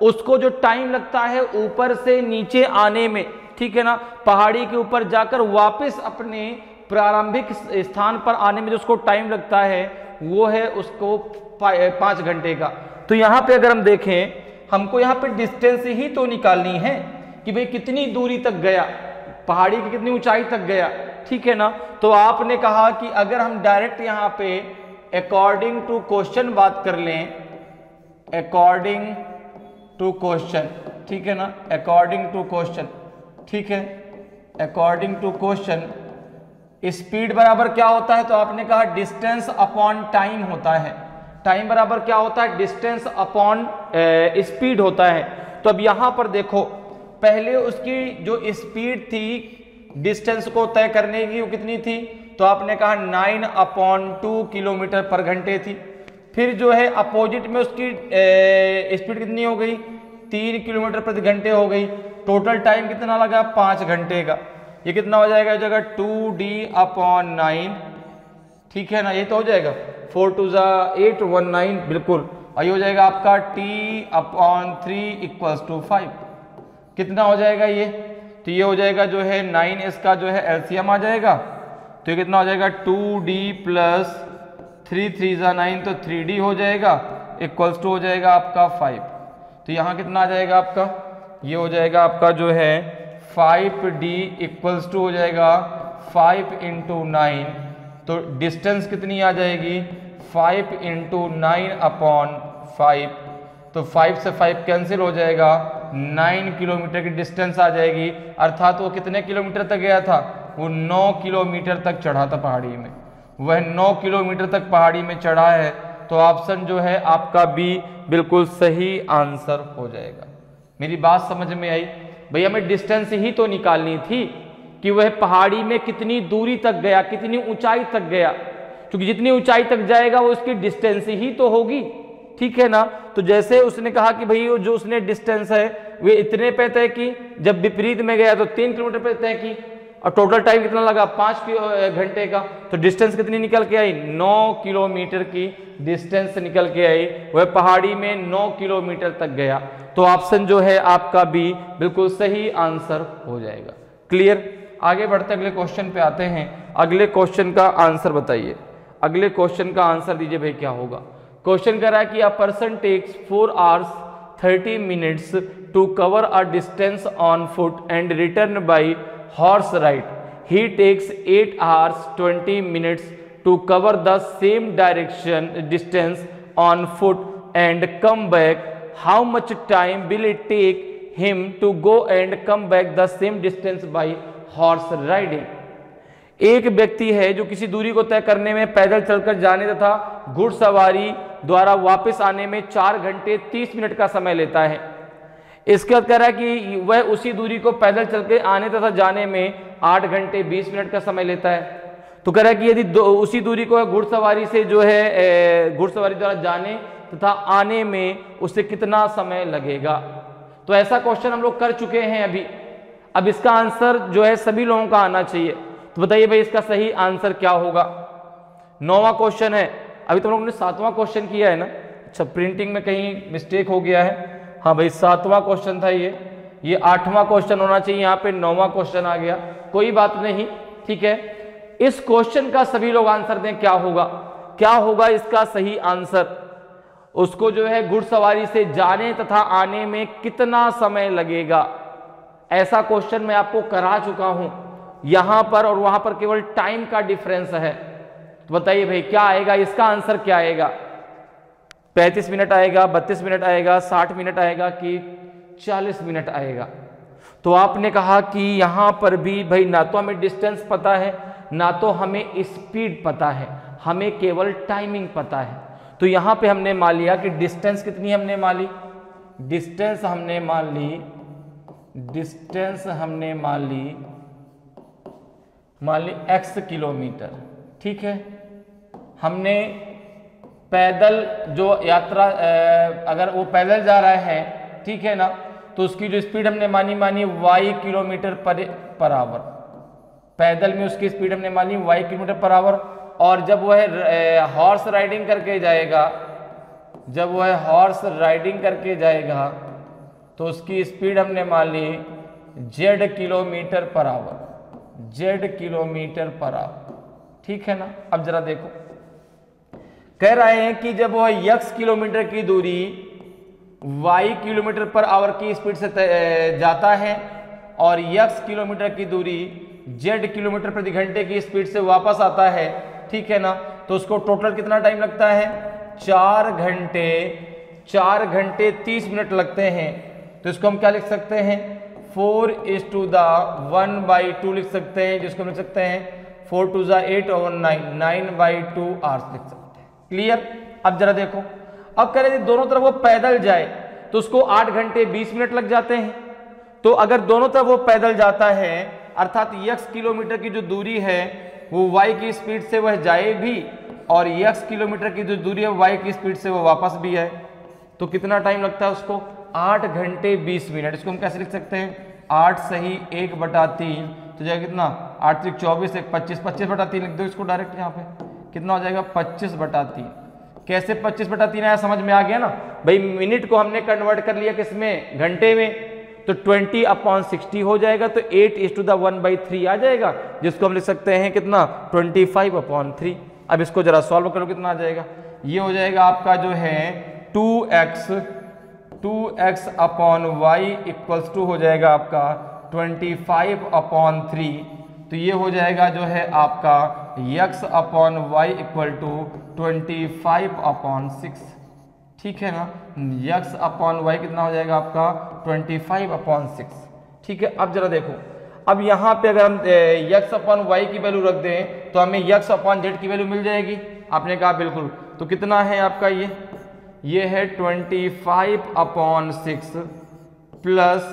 Speaker 1: उसको जो टाइम लगता है ऊपर से नीचे आने में, ठीक है ना, पहाड़ी के ऊपर जाकर वापस अपने प्रारंभिक स्थान पर आने में जो उसको टाइम लगता है वो है उसको 5 घंटे का। तो यहां पे अगर हम देखें, हमको यहां पे डिस्टेंस ही तो निकालनी है कि भाई कितनी दूरी तक गया, पहाड़ी की कितनी ऊंचाई तक गया, ठीक है ना। तो आपने कहा कि अगर हम डायरेक्ट यहां पे अकॉर्डिंग टू क्वेश्चन बात कर लें अकॉर्डिंग टू क्वेश्चन, ठीक है ना, अकॉर्डिंग टू क्वेश्चन, ठीक है, अकॉर्डिंग टू क्वेश्चन स्पीड बराबर क्या होता है, तो आपने कहा डिस्टेंस अपॉन टाइम होता है। टाइम बराबर क्या होता है, डिस्टेंस अपॉन स्पीड होता है। तो अब यहां पर देखो, पहले उसकी जो स्पीड थी डिस्टेंस को तय करने की वो कितनी थी, तो आपने कहा 9/2 किलोमीटर पर घंटे थी। फिर जो है अपोजिट में उसकी स्पीड कितनी हो गई, 3 किलोमीटर प्रति घंटे हो गई। टोटल टाइम कितना लगा, 5 घंटे का। ये कितना हो जाएगा, जगह 2D/9, ठीक है ना, ये तो हो जाएगा 4 2 8 1 9, बिल्कुल। और ये हो जाएगा आपका T/3 = 5। कितना हो जाएगा ये, तो ये हो जाएगा जो है 9, इसका जो है एलसीएम आ जाएगा, तो ये कितना हो जाएगा 2D + 3 3 9, तो 3D हो जाएगा, इक्वल्स टू हो जाएगा आपका 5। तो यहाँ कितना आ जाएगा आपका, ये हो जाएगा आपका जो है 5D इक्वल्स टू हो जाएगा 5 × 9, तो डिस्टेंस कितनी आ जाएगी 5 × 9/5, तो 5 से 5 कैंसिल हो जाएगा, 9 किलोमीटर की डिस्टेंस आ जाएगी। अर्थात वो कितने किलोमीटर तक गया था, वो 9 किलोमीटर तक चढ़ा था पहाड़ी में, वह 9 किलोमीटर तक पहाड़ी में चढ़ा है। तो ऑप्शन जो है आपका बी बिल्कुल सही आंसर हो जाएगा। मेरी बात समझ में आई भैया, हमें डिस्टेंस ही तो निकालनी थी कि वह पहाड़ी में कितनी दूरी तक गया, कितनी ऊंचाई तक गया, क्योंकि जितनी ऊंचाई तक जाएगा वो उसकी डिस्टेंस ही तो होगी, ठीक है ना। तो जैसे उसने कहा कि भाई वो जो उसने डिस्टेंस है वे इतने पे तय की, जब विपरीत में गया तो 3 किलोमीटर पे तय की, और टोटल टाइम कितना लगा 5 घंटे का। तो डिस्टेंस कितनी निकल के आई, 9 किलोमीटर की डिस्टेंस निकल के आई, वह पहाड़ी में 9 किलोमीटर तक गया। तो ऑप्शन जो है आपका बी बिल्कुल सही आंसर हो जाएगा। क्लियर। आगे बढ़ते अगले क्वेश्चन पे आते हैं। अगले क्वेश्चन का आंसर बताइए, अगले क्वेश्चन का आंसर दीजिए भाई क्या होगा। क्वेश्चन कह रहा है कि a person takes 4 hours 30 minutes to cover a distance on foot and return by horse ride. He takes 8 hours 20 minutes to cover the same direction distance on foot and come back. How much time will it take him to go and come back the same distance by horse riding. एक व्यक्ति है जो किसी दूरी को तय करने में पैदल चलकर जाने तथा घुड़सवारी द्वारा वापस आने में 4 घंटे 30 मिनट का समय लेता है। इसके बाद कह रहा है कि वह उसी दूरी को पैदल चलकर आने तथा जाने में 8 घंटे 20 मिनट का समय लेता है। तो कह रहा है कि यदि उसी दूरी को घुड़सवारी से जो है घुड़सवारी द्वारा जाने तथा आने में उससे कितना समय लगेगा। तो ऐसा क्वेश्चन हम लोग कर चुके हैं अभी। अब इसका आंसर जो है सभी लोगों का आना चाहिए। तो बताइए भाई इसका सही आंसर क्या होगा। 9वां क्वेश्चन है, अभी तो हम लोगों ने 7वां क्वेश्चन किया है ना। अच्छा, प्रिंटिंग में कहीं मिस्टेक हो गया है। हाँ भाई 7वां क्वेश्चन था ये 8वां क्वेश्चन होना चाहिए, यहाँ पे 9वां क्वेश्चन आ गया। कोई बात नहीं, ठीक है। इस क्वेश्चन का सभी लोग आंसर दें, क्या होगा, क्या होगा इसका सही आंसर। उसको जो है घुड़सवारी से जाने तथा आने में कितना समय लगेगा, ऐसा क्वेश्चन मैं आपको करा चुका हूं। यहां पर और वहां पर केवल टाइम का डिफरेंस है। तो बताइए भाई क्या आएगा, इसका आंसर क्या आएगा। 35 मिनट आएगा, 32 मिनट आएगा, 60 मिनट आएगा कि 40 मिनट आएगा। तो आपने कहा कि यहां पर भी भाई ना तो हमें डिस्टेंस पता है ना तो हमें स्पीड पता है, हमें केवल टाइमिंग पता है। तो यहां पे हमने मान लिया कि डिस्टेंस कितनी हमने मान ली, डिस्टेंस हमने मान ली, डिस्टेंस हमने मान ली x किलोमीटर, ठीक है। हमने पैदल जो यात्रा अगर वो पैदल जा रहा है, ठीक है ना, तो उसकी जो स्पीड हमने मानी y किलोमीटर पर आवर। पैदल में उसकी स्पीड हमने मानी y किलोमीटर पर आवर। और जब वह हॉर्स राइडिंग करके जाएगा, जब वह हॉर्स राइडिंग करके जाएगा तो उसकी स्पीड हमने मान ली z kilometre per our, z kilometre per our, ठीक है ना। अब जरा देखो, कह रहे हैं कि जब वह x किलोमीटर की दूरी y किलोमीटर पर आवर की स्पीड से जाता है और x किलोमीटर की दूरी z किलोमीटर प्रति घंटे की स्पीड से वापस आता है, ठीक है ना, तो उसको टोटल कितना टाइम लगता है, 4 घंटे 4 घंटे 30 मिनट लगते हैं, तो इसको हम क्या लिख सकते हैं 4:1/2 लिख सकते हैं, जिसको हम लिख सकते हैं 4 2 8 और 9/2 आवर्स लिख सकते हैं। क्लियर। अब जरा देखो, अब कह रहे दोनों तरफ वो पैदल जाए तो उसको 8 घंटे 20 मिनट लग जाते हैं। तो अगर दोनों तरफ वो पैदल जाता है अर्थात x किलोमीटर की जो दूरी है वो y की स्पीड से वह जाए भी और x किलोमीटर की जो दूरी है y की स्पीड से वो वापस भी है, तो कितना टाइम लगता है उसको 8 घंटे 20 मिनट। इसको हम कैसे लिख सकते हैं 8 सही 1/3 तो जाएगा कितना 8 3 24 1 25 25/3 लिख दो इसको डायरेक्ट यहाँ पे, कितना हो जाएगा 25/3। कैसे 25/3 आया समझ में आ गया ना भाई, मिनट को हमने कन्वर्ट कर लिया किसमें घंटे में, तो 20/60 हो जाएगा, तो 8:1/3 आ जाएगा, जिसको हम लिख सकते हैं कितना 25/3। अब इसको जरा सॉल्व करो कितना आ जाएगा, ये हो जाएगा आपका जो है 2x/y इक्वल्स टू हो जाएगा आपका 25/3, तो ये हो जाएगा जो है आपका x/y इक्वल टू 25/6। ठीक है ना, x/y कितना हो जाएगा आपका 25/6। ठीक है। अब जरा देखो, अब यहाँ पे अगर हम x/y की वैल्यू रख दें तो हमें x/z की वैल्यू मिल जाएगी। आपने कहा बिल्कुल, तो कितना है आपका ये है 25/6 प्लस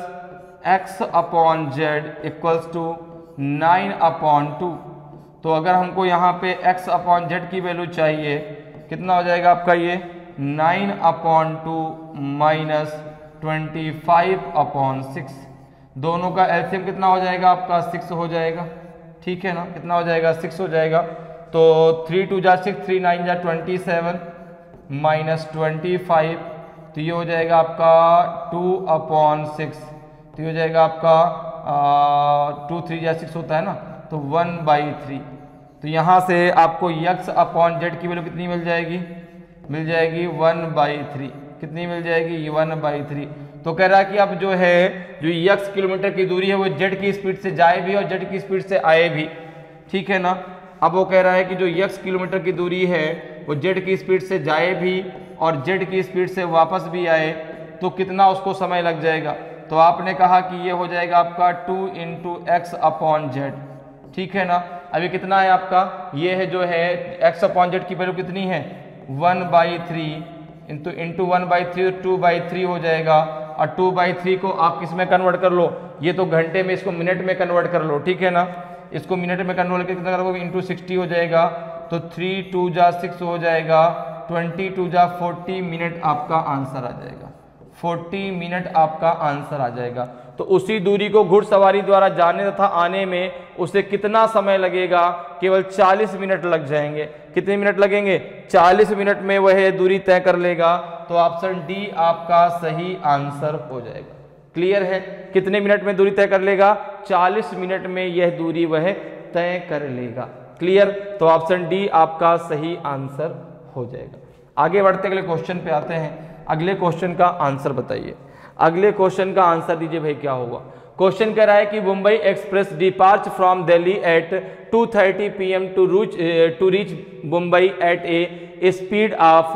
Speaker 1: x/z इक्वल्स टू 9/2। तो अगर हमको यहाँ पे x/z की वैल्यू चाहिए कितना हो जाएगा आपका ये 9/2 माइनस 25/6, दोनों का एलसीएम कितना हो जाएगा आपका 6 हो जाएगा। ठीक है ना, कितना हो जाएगा 6 हो जाएगा, तो 3 2 जा 6 3 9 जा 27 माइनस 25, तो ये हो जाएगा आपका 2/6, तो ये हो जाएगा आपका 2 3 जा 6 होता है ना, तो 1/3। तो यहाँ से आपको x/z की वैल्यू कितनी मिल जाएगी 1/3। कितनी मिल जाएगी 1/3। तो कह रहा है कि अब जो है जो x किलोमीटर की दूरी है वो z की स्पीड से जाए भी और z की स्पीड से आए भी। ठीक है ना, अब वो कह रहा है कि जो x किलोमीटर की दूरी है वो z की स्पीड से जाए भी और z की स्पीड से वापस भी आए, तो कितना उसको समय लग जाएगा। तो आपने कहा कि ये हो जाएगा आपका 2 × x/z। ठीक है ना, अभी कितना है आपका, ये है जो है x/z की वैल्यू कितनी है 1/3 इंटू 1/3 2/3 हो जाएगा, और 2/3 को आप किस में कन्वर्ट कर लो, ये तो घंटे में, इसको मिनट में कन्वर्ट कर लो। ठीक है ना, इसको मिनट में कन्वर्ट करके कितना करोगे इंटू 60 हो जाएगा, तो 3 2 जा 6 हो जाएगा, 22 जा 40 मिनट आपका आंसर आ जाएगा। 40 मिनट आपका आंसर आ जाएगा। तो उसी दूरी को घुड़सवारी द्वारा जाने तथा आने में उसे कितना समय लगेगा, केवल 40 मिनट लग जाएंगे। कितने मिनट लगेंगे 40 मिनट में वह दूरी तय कर लेगा। तो ऑप्शन डी आपका सही आंसर हो जाएगा। क्लियर है, कितने मिनट में दूरी तय कर लेगा 40 मिनट में यह दूरी वह तय कर लेगा। क्लियर, तो ऑप्शन डी आपका सही आंसर हो जाएगा। आगे बढ़ते अगले क्वेश्चन पे आते हैं। अगले क्वेश्चन का आंसर बताइए। अगले क्वेश्चन का आंसर दीजिए भाई क्या होगा। क्वेश्चन कह रहा है कि Mumbai express depart from Delhi at 2:30 PM to reach Mumbai at a speed of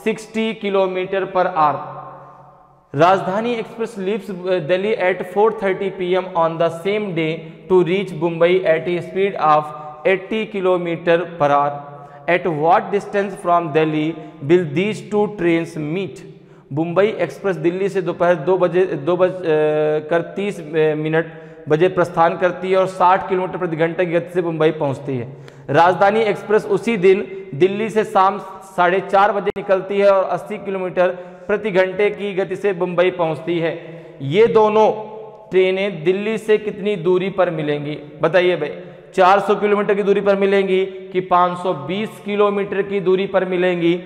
Speaker 1: 60 kilometre per hour. Rajdhani express leaves Delhi at 4:30 PM on the same day to reach Mumbai at a speed of 80 kilometre per hour. At what distance from Delhi will these two trains meet. Mumbai express Delhi से दोपहर 2:30 बजे प्रस्थान करती है और 60 kilometre प्रति घंटे की गति से मुंबई पहुंचती है। राजधानी एक्सप्रेस उसी दिन दिल्ली से शाम 4:30 बजे निकलती है और 80 किलोमीटर प्रति घंटे की गति से मुंबई पहुंचती है। ये दोनों ट्रेनें दिल्ली से कितनी दूरी पर मिलेंगी बताइए भाई। 400 किलोमीटर की दूरी पर मिलेंगी कि 520 किलोमीटर की दूरी पर मिलेंगी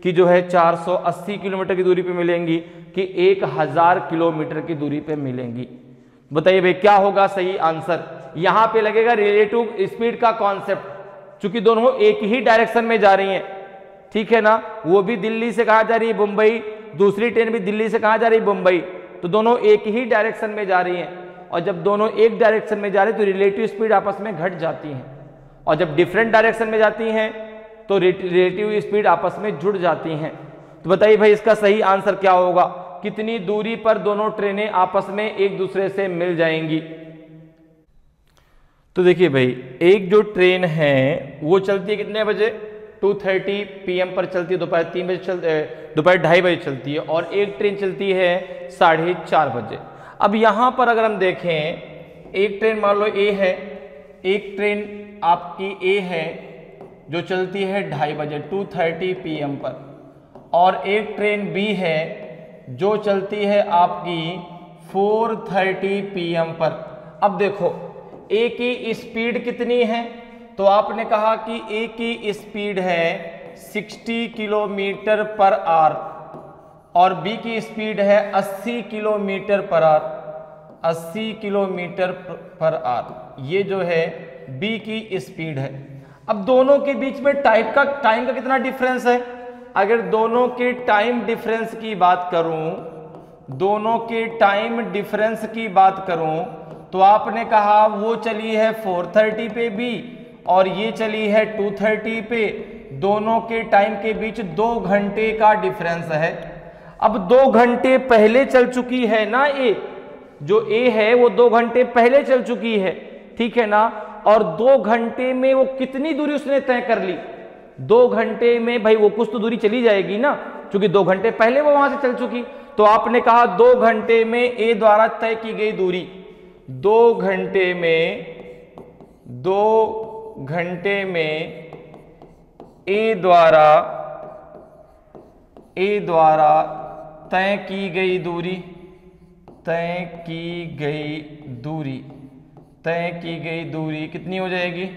Speaker 1: कि जो है 480 किलोमीटर की दूरी पे मिलेंगी कि 1000 किलोमीटर की दूरी पे मिलेंगी। बताइए भाई क्या होगा सही आंसर। यहां पे लगेगा रिलेटिव स्पीड का कॉन्सेप्ट, चूंकि दोनों एक ही डायरेक्शन में जा रही हैं। ठीक है ना, वो भी दिल्ली से कहां जा रही है मुंबई, दूसरी ट्रेन भी दिल्ली से कहां जा रही है मुंबई, तो दोनों एक ही डायरेक्शन में जा रही हैं। और जब दोनों एक डायरेक्शन में जा रहे हैं तो रिलेटिव स्पीड आपस में घट जाती हैं, और जब डिफरेंट डायरेक्शन में जाती हैं तो रिलेटिव स्पीड आपस में जुड़ जाती हैं। तो बताइए भाई इसका सही आंसर क्या होगा, कितनी दूरी पर दोनों ट्रेनें आपस में एक दूसरे से मिल जाएंगी। तो देखिए भाई एक जो ट्रेन है वो चलती है कितने बजे, 2:30 PM पर चलती है, दोपहर 3 बजे दोपहर 2:30 बजे चलती है, और एक ट्रेन चलती है 4:30 बजे। अब यहाँ पर अगर हम देखें, एक ट्रेन मान लो ए है, एक ट्रेन आपकी ए है जो चलती है 2:30 बजे 2:30 PM पर, और एक ट्रेन बी है जो चलती है आपकी 4:30 PM पर। अब देखो ए की स्पीड कितनी है, तो आपने कहा कि ए की स्पीड है 60 किलोमीटर पर आवर और बी की स्पीड है 80 kilometre per our, 80 kilometre per our, ये जो है बी की स्पीड है। अब दोनों के बीच में टाइम का कितना डिफरेंस है, अगर दोनों के टाइम डिफरेंस की बात करूं, दोनों के टाइम डिफरेंस की बात करूं तो आपने कहा वो चली है 4:30 पे बी और ये चली है 2:30 पे, दोनों के टाइम के बीच 2 घंटे का डिफरेंस है। अब 2 घंटे पहले चल चुकी है ना ए, जो ए है वो 2 घंटे पहले चल चुकी है, ठीक है ना, और 2 घंटे में वो कितनी दूरी उसने तय कर ली, 2 घंटे में भाई वो कुछ तो दूरी चली जाएगी ना, क्योंकि 2 घंटे पहले वो वहां से चल चुकी। तो आपने कहा 2 घंटे में ए द्वारा तय की गई दूरी, 2 घंटे में ए द्वारा तय की गई दूरी, तय की गई दूरी कितनी हो जाएगी,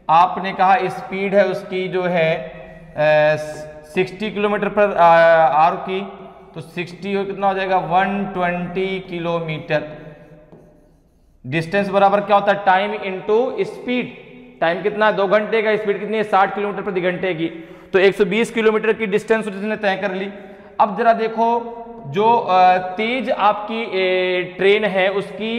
Speaker 1: आपने कहा स्पीड है उसकी जो है 60 किलोमीटर पर आवर की, तो 60 और कितना हो जाएगा 120 किलोमीटर। डिस्टेंस बराबर क्या होता है, टाइम इनटू स्पीड, टाइम कितना है 2 घंटे का, स्पीड कितनी है 60 किलोमीटर प्रति घंटे की, तो 120 किलोमीटर की डिस्टेंस उसने तय कर ली। अब जरा देखो जो तेज आपकी ट्रेन है उसकी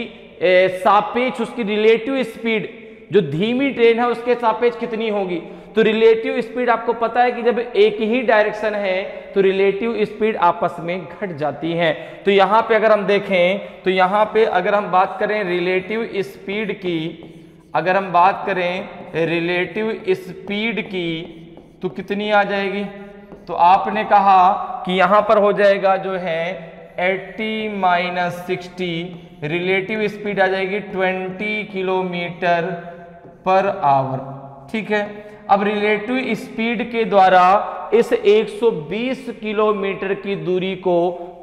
Speaker 1: सापेक्ष, उसकी रिलेटिव स्पीड, जो धीमी ट्रेन है उसके सापेक्ष कितनी होगी, तो रिलेटिव स्पीड आपको पता है कि जब एक ही डायरेक्शन है तो रिलेटिव स्पीड आपस में घट जाती है। तो यहां पे अगर हम देखें, तो यहां पे अगर हम बात करें रिलेटिव स्पीड की, अगर हम बात करें रिलेटिव स्पीड की तो कितनी आ जाएगी, तो आपने कहा कि यहां पर हो जाएगा जो है 80 - 60, रिलेटिव स्पीड आ जाएगी 20 किलोमीटर पर आवर, ठीक है। अब रिलेटिव स्पीड के द्वारा इस 120 किलोमीटर की दूरी को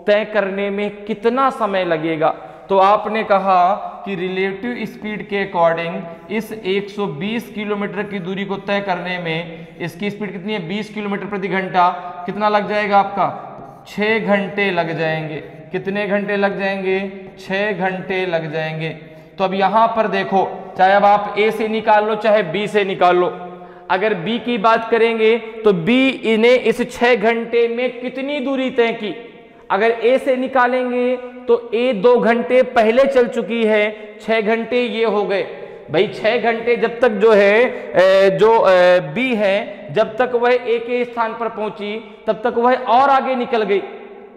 Speaker 1: तय करने में कितना समय लगेगा, तो आपने कहा कि रिलेटिव स्पीड के अकॉर्डिंग इस 120 किलोमीटर की दूरी को तय करने में इसकी स्पीड कितनी है 20 किलोमीटर प्रति घंटा, कितना लग जाएगा आपका 6 घंटे लग जाएंगे। कितने घंटे लग जाएंगे, 6 घंटे लग जाएंगे। तो अब यहां पर देखो, चाहे अब आप ए से निकाल लो चाहे बी से निकाल लो, अगर बी की बात करेंगे तो बी इन्हें इस 6 घंटे में कितनी दूरी तय की, अगर ए से निकालेंगे तो ए 2 घंटे पहले चल चुकी है, 6 घंटे ये हो गए भाई। 6 घंटे जब तक जो है जो बी है जब तक वह ए के स्थान पर पहुंची तब तक वह और आगे निकल गई,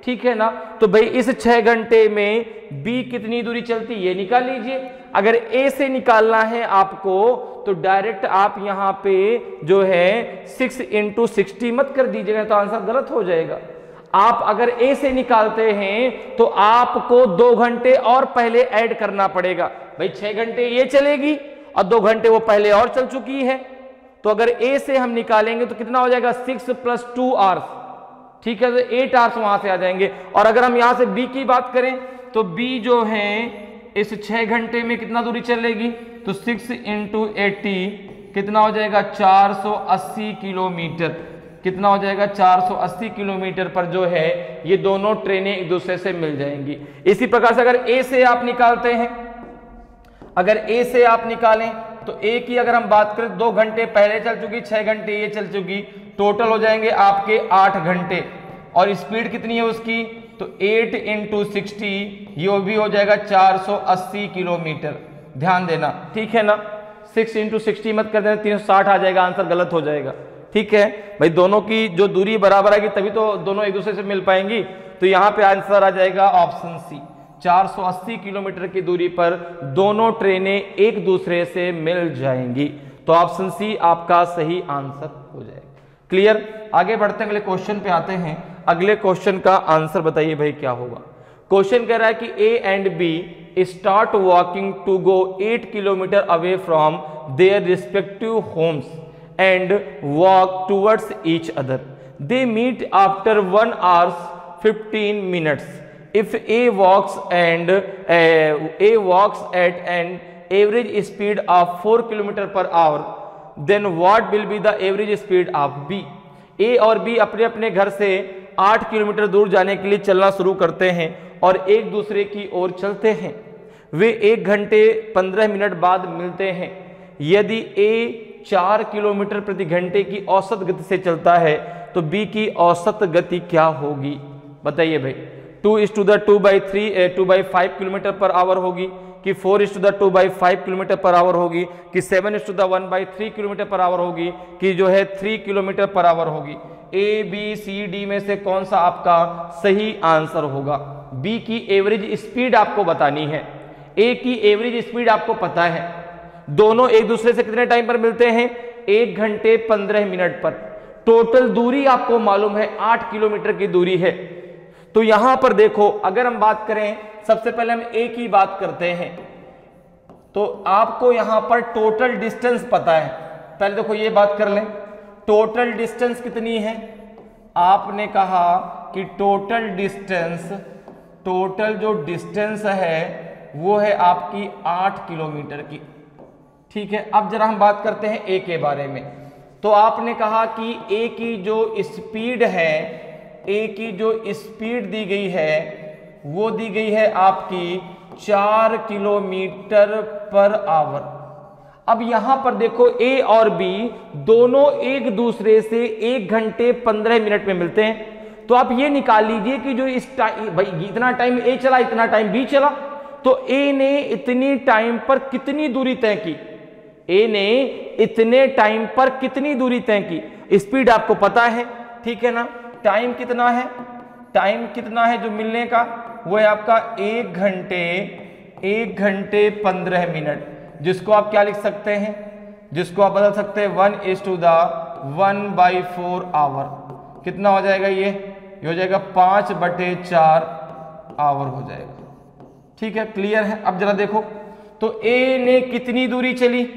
Speaker 1: ठीक है ना। तो भाई इस 6 घंटे में बी कितनी दूरी चलती ये निकाल लीजिए। अगर ए से निकालना है आपको तो डायरेक्ट आप यहां पे जो है 6 × 60 मत कर दीजिएगा, तो आंसर गलत हो जाएगा। आप अगर ए से निकालते हैं तो आपको 2 घंटे और पहले ऐड करना पड़ेगा भाई। 6 घंटे ये चलेगी और 2 घंटे वो पहले और चल चुकी है, तो अगर ए से हम निकालेंगे तो कितना हो जाएगा 6 + 2 आवर्स, ठीक है, तो 8 आवर्स वहां से आ जाएंगे। और अगर हम यहां से बी की बात करें तो बी जो है इस 6 घंटे में कितना दूरी चलेगी, तो 6 × 80 कितना हो जाएगा 480 किलोमीटर, कितना हो जाएगा 480 किलोमीटर पर जो है ये दोनों ट्रेनें एक दूसरे से मिल जाएंगी। इसी प्रकार से अगर ए से आप निकालते हैं, अगर ए से आप निकालें तो ए की अगर हम बात करें 2 घंटे पहले चल चुकी, 6 घंटे ये चल चुकी, टोटल हो जाएंगे आपके 8 घंटे। और स्पीड कितनी है उसकी, तो 8 × 60 ये भी हो जाएगा 480 किलोमीटर, ध्यान देना, ठीक है ना। 6 × 60 मत कर देना, 360 आ जाएगा, आंसर गलत हो जाएगा, ठीक है भाई, दोनों की जो दूरी बराबर आएगी तभी तो दोनों एक दूसरे से मिल पाएंगी। तो यहां पे आंसर आ जाएगा ऑप्शन सी, 480 किलोमीटर की दूरी पर दोनों ट्रेनें एक दूसरे से मिल जाएंगी। तो ऑप्शन सी आपका सही आंसर हो जाएगा। क्लियर, आगे बढ़ते हैं, अगले क्वेश्चन पे आते हैं। अगले क्वेश्चन का आंसर बताइए भाई क्या होगा। क्वेश्चन कह रहा है कि A and B start walking to go 8 kilometre away from their respective homes and walk towards each other. They meet after 1 hour 15 minutes. If A walks at an average speed of 4 km per hour, then what will be the average speed of B? A और B अपने अपने घर से 8 kilometre दूर जाने के लिए चलना शुरू करते हैं और एक दूसरे की ओर चलते हैं। वे 1 घंटे 15 मिनट बाद मिलते हैं। यदि A 4 किलोमीटर प्रति घंटे की औसत गति से चलता है तो B की औसत गति क्या होगी? बताइए भाई। 2:2/3 किलोमीटर पर आवर होगी कि 4:2/5 किलोमीटर पर आवर होगी कि 7:1/3 किलोमीटर पर आवर होगी कि जो है 3 किलोमीटर पर आवर होगी? ए बी सी डी में से कौन सा आपका सही आंसर होगा? बी की एवरेज स्पीड आपको बतानी है, ए की एवरेज स्पीड आपको पता है। दोनों एक दूसरे से कितने टाइम पर मिलते हैं? 1 घंटे 15 मिनट पर। टोटल दूरी आपको मालूम है 8 किलोमीटर की दूरी है। तो यहां पर देखो, अगर हम बात करें, सबसे पहले हम ए की बात करते हैं, तो आपको यहां पर टोटल डिस्टेंस पता है। पहले देखो ये बात कर लें, टोटल डिस्टेंस कितनी है? आपने कहा कि टोटल जो डिस्टेंस है वो है आपकी 8 किलोमीटर की। ठीक है, अब जरा हम बात करते हैं ए के बारे में। तो आपने कहा कि ए की जो स्पीड है, ए की जो स्पीड दी गई है वो दी गई है आपकी 4 किलोमीटर पर आवर। अब यहां पर देखो ए और बी दोनों एक दूसरे से 1 घंटे 15 मिनट में मिलते हैं। तो आप ये निकाल लीजिए कि जो इस टाइम, भाई इतना टाइम ए चला, इतना टाइम बी चला, तो ए ने इतनी टाइम पर कितनी दूरी तय की? ए ने इतने टाइम पर कितनी दूरी तय की? स्पीड आपको पता है, ठीक है ना। टाइम कितना है? टाइम कितना है जो मिलने का? वो है आपका 1 घंटे 15 मिनट, जिसको आप क्या लिख सकते हैं? जिसको आप बदल सकते हैं 1:1/4 आवर। कितना हो जाएगा ये हो जाएगा 5/4 आवर हो जाएगा। ठीक है, क्लियर है। अब जरा देखो, तो ए ने कितनी दूरी चली?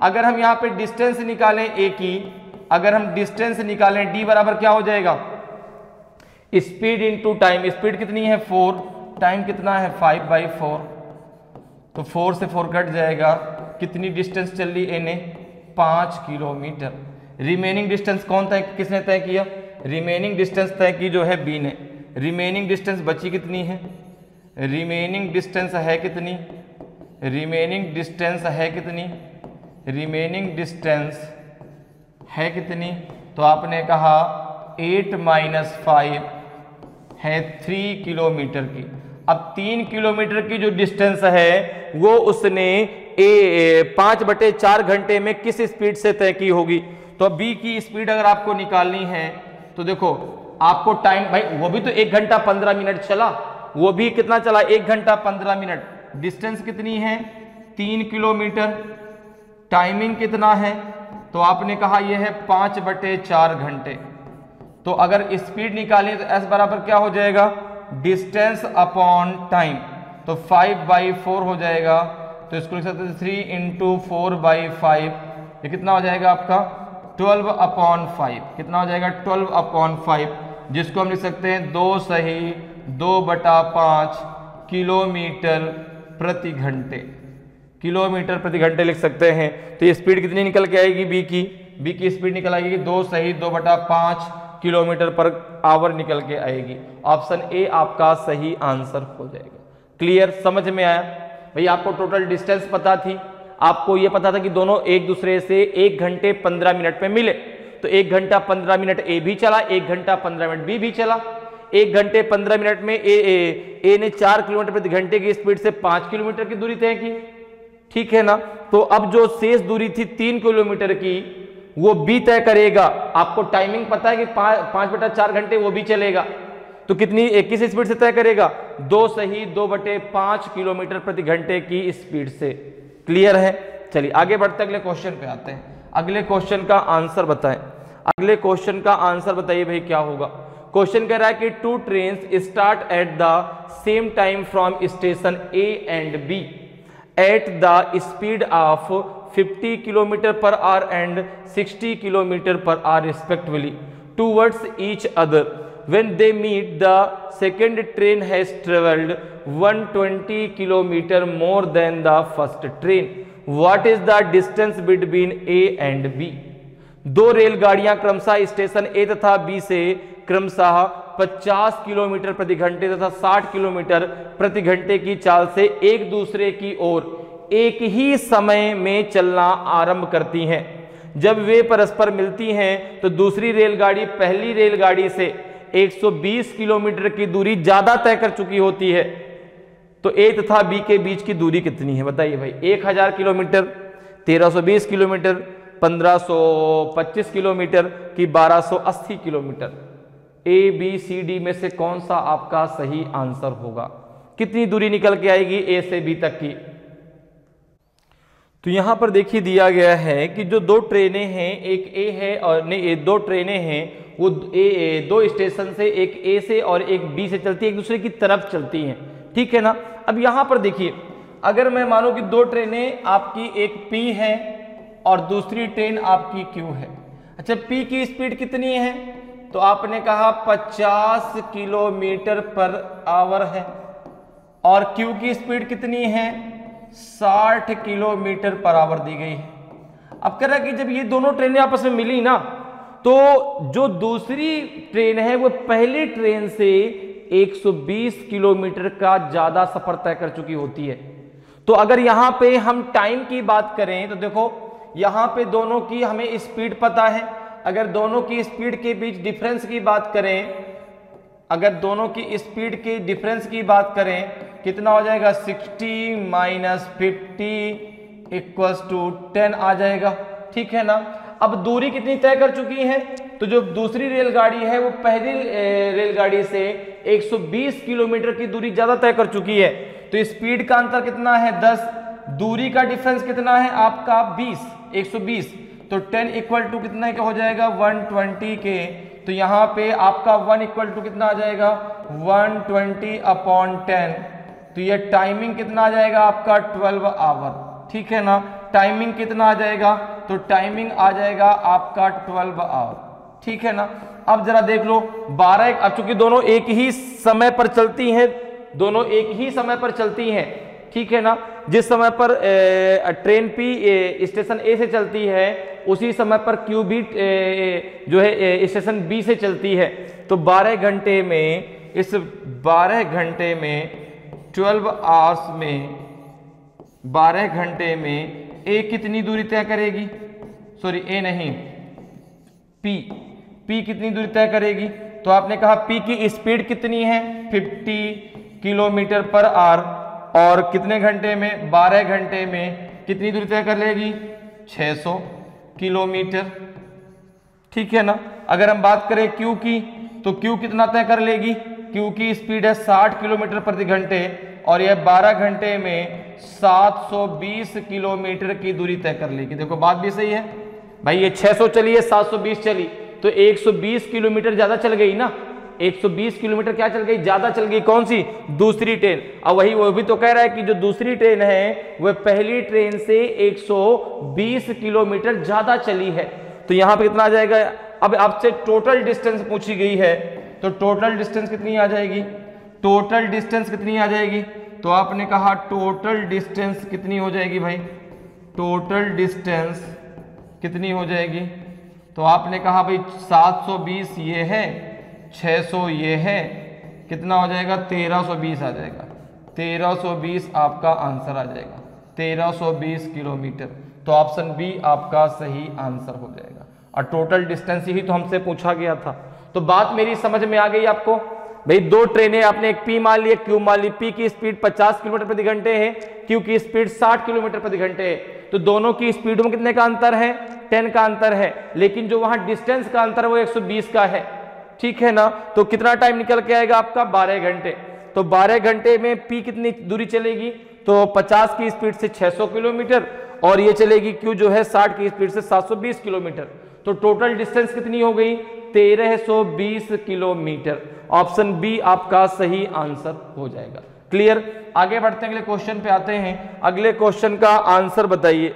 Speaker 1: अगर हम यहां पे डिस्टेंस निकालें ए की, अगर हम डिस्टेंस निकालें, डी बराबर क्या हो जाएगा? Speed into time. स्पीड कितनी है? 4। टाइम कितना है? 5/4। तो 4 से 4 कट जाएगा। कितनी डिस्टेंस चल ली ए ने? 5 किलोमीटर। रिमेनिंग डिस्टेंस किसने तय किया? रिमेनिंग डिस्टेंस तय की जो है बी ने। रिमेनिंग डिस्टेंस बची कितनी है? रिमेनिंग डिस्टेंस है कितनी? रिमेनिंग डिस्टेंस है कितनी? रिमेनिंग डिस्टेंस है कितनी? तो आपने कहा 8 - 5 है 3 किलोमीटर की। अब 3 किलोमीटर की जो डिस्टेंस है वो उसने 5/4 घंटे में किस स्पीड से तय की होगी? तो बी की स्पीड अगर आपको निकालनी है तो देखो, आपको टाइम, भाई वो भी तो 1 घंटा 15 मिनट चला, वो भी कितना चला? 1 घंटा 15 मिनट। डिस्टेंस कितनी है? 3 किलोमीटर। टाइमिंग कितना है? तो आपने कहा यह है 5/4 घंटे। तो अगर स्पीड निकालें तो एस बराबर क्या हो जाएगा? Distance upon time. तो 5/4 हो जाएगा। तो इसको लिख सकते हैं 3 × 4/5। ये कितना हो जाएगा आपका? 12/5। कितना हो जाएगा? 12/5, जिसको हम लिख सकते हैं 2/5 किलोमीटर प्रति घंटे। किलोमीटर प्रति घंटे लिख सकते हैं। तो ये स्पीड कितनी निकल के आएगी? बी की स्पीड निकल आएगी 2/5 किलोमीटर पर आवर निकल के आएगी। ऑप्शन ए आपका सही आंसर हो जाएगा। क्लियर, समझ में आया? भाई आपको टोटल डिस्टेंस पता थी, आपको यह पता था कि दोनों एक दूसरे से 1 घंटे 15 मिनट में मिले। तो 1 घंटा 15 मिनट ए भी चला, 1 घंटा 15 मिनट बी भी चला। 1 घंटे 15 मिनट में ए ने 4 किलोमीटर प्रति घंटे की स्पीड से 5 किलोमीटर की दूरी तय की। ठीक है ना। तो अब जो शेष दूरी थी 3 किलोमीटर की, वो बी तय करेगा। आपको टाइमिंग पता है कि 5/4 घंटे वो भी चलेगा, तो कितनी किस स्पीड से तय करेगा? 2 सही 2/5 किलोमीटर प्रति घंटे की स्पीड से। क्लियर है? चलिए आगे बढ़ते अगले क्वेश्चन पे आते हैं। अगले क्वेश्चन का आंसर बताएं। अगले क्वेश्चन का आंसर बताइए भाई क्या होगा। क्वेश्चन कह रहा है कि 2 trains start at the same time from station A and B at the speed of 50 kilometre per hour and 60 kilometre per hour respectively towards each other. When they meet, the second train has traveled 120 kilometer more than the first train. What is the distance between A and B? दो रेलगाड़ियां क्रमशः station ए तथा B से क्रमशः 50 kilometre प्रति घंटे तथा 60 kilometre प्रति घंटे की चाल से एक दूसरे की ओर एक ही समय में चलना आरंभ करती हैं। जब वे परस्पर मिलती हैं तो दूसरी रेलगाड़ी पहली रेलगाड़ी से 120 किलोमीटर की दूरी ज्यादा तय कर चुकी होती है। तो ए तथा बी के बीच की दूरी कितनी है बताइए भाई? 1000 किलोमीटर, 1320 किलोमीटर, 1525 किलोमीटर की 1280 kilometre. A B C D में से कौन सा आपका सही आंसर होगा? कितनी दूरी निकल के आएगी ए से बी तक की? तो यहां पर देखिए दिया गया है कि जो दो ट्रेनें हैं, एक ए है और नहीं, दो ट्रेनें हैं वो दो स्टेशन से, एक ए से और एक बी से चलती है, एक दूसरे की तरफ चलती हैं। ठीक है ना? अब यहां पर देखिए, अगर मैं मानो कि दो ट्रेनें आपकी, एक पी है और दूसरी ट्रेन आपकी क्यू है। अच्छा, पी की स्पीड कितनी है? तो आपने कहा 50 किलोमीटर पर आवर है और क्यू की स्पीड कितनी है? 60 किलोमीटर पर आवर दी गई है। अब कह रहा है कि जब ये दोनों ट्रेनें आपस में मिली ना, तो जो दूसरी ट्रेन है वो पहली ट्रेन से 120 किलोमीटर का ज्यादा सफर तय कर चुकी होती है। तो अगर यहां पे हम टाइम की बात करें तो देखो यहां पे दोनों की हमें स्पीड पता है। अगर दोनों की स्पीड के बीच डिफरेंस की बात करें, अगर दोनों की स्पीड के डिफरेंस की बात करें, कितना हो जाएगा? 60 - 50 = 10 आ जाएगा। ठीक है ना? अब दूरी कितनी तय कर चुकी है? तो जो दूसरी रेलगाड़ी है वो पहली रेलगाड़ी से 120 किलोमीटर की दूरी ज्यादा तय कर चुकी है। तो स्पीड का अंतर कितना है? 10। दूरी का डिफरेंस कितना है आपका? 20, 120। तो 10 = कितना का हो जाएगा? 120 के। तो यहाँ पे आपका 1 = कितना आ जाएगा? 120/10। तो ये टाइमिंग कितना आ जाएगा आपका? 12 आवर। ठीक है ना? टाइमिंग कितना आ जाएगा? तो टाइमिंग आ जाएगा आपका 12 आवर। ठीक है ना? अब जरा देख लो 12, अब चूंकि दोनों एक ही समय पर चलती हैं, दोनों एक ही समय पर चलती हैं। ठीक है ना? जिस समय पर ट्रेन पी स्टेशन ए से चलती है उसी समय पर क्यू बी जो है स्टेशन बी से चलती है। तो 12 घंटे में, इस 12 घंटे में 12 आवर्स में 12 घंटे में ए कितनी दूरी तय करेगी? सॉरी, ए नहीं, पी कितनी दूरी तय करेगी? तो आपने कहा पी की स्पीड कितनी है? 50 किलोमीटर पर आवर और कितने घंटे में? 12 घंटे में कितनी दूरी तय कर लेगी? 600 किलोमीटर। ठीक है ना? अगर हम बात करें क्यू की, तो क्यू कितना तय कर लेगी? क्यू की स्पीड है 60 किलोमीटर प्रति घंटे और यह 12 घंटे में 720 किलोमीटर की दूरी तय कर लेगी। देखो बात भी सही है भाई, ये 600 चली है, 720 चली, तो 120 किलोमीटर ज्यादा चल गई ना। 120 किलोमीटर क्या चल गई? ज्यादा चल गई। कौन सी? दूसरी ट्रेन। अब वो भी तो कह रहा है कि जो दूसरी ट्रेन है वह पहली ट्रेन से 120 किलोमीटर ज्यादा चली है। तो यहां पे कितना आ जाएगा? अब आपसे टोटल डिस्टेंस पूछी गई है, तो टोटल डिस्टेंस कितनी आ जाएगी? टोटल डिस्टेंस कितनी आ जाएगी? तो आपने कहा टोटल डिस्टेंस कितनी हो जाएगी भाई? टोटल डिस्टेंस कितनी हो जाएगी? तो आपने कहा भाई 720 ये है, 600 ये है, कितना हो जाएगा? 1320 आ जाएगा। 1320 आपका आंसर आ जाएगा, 1320 किलोमीटर। तो ऑप्शन बी आपका सही आंसर हो जाएगा। और टोटल डिस्टेंस ही तो हमसे पूछा गया था। तो बात मेरी समझ में आ गई आपको भाई? दो ट्रेनें, आपने एक पी मान ली, एक क्यू मान ली। पी की स्पीड 50 किलोमीटर प्रति घंटे है, क्यू की स्पीड 60 किलोमीटर प्रति घंटे है। तो दोनों की स्पीड में कितने का अंतर है, 10 का अंतर है, लेकिन जो वहां डिस्टेंस का अंतर है वो 120 का है, ठीक है ना। तो कितना टाइम निकल के आएगा आपका, 12 घंटे। तो 12 घंटे में P कितनी दूरी चलेगी, तो 50 की स्पीड से 600 किलोमीटर, और ये चलेगी Q जो है 60 की स्पीड से 720 किलोमीटर। तो टोटल डिस्टेंस कितनी हो गई, 1320 किलोमीटर। ऑप्शन बी आपका सही आंसर हो जाएगा। क्लियर। आगे बढ़ते हैं, अगले क्वेश्चन पे आते हैं। अगले क्वेश्चन का आंसर बताइए।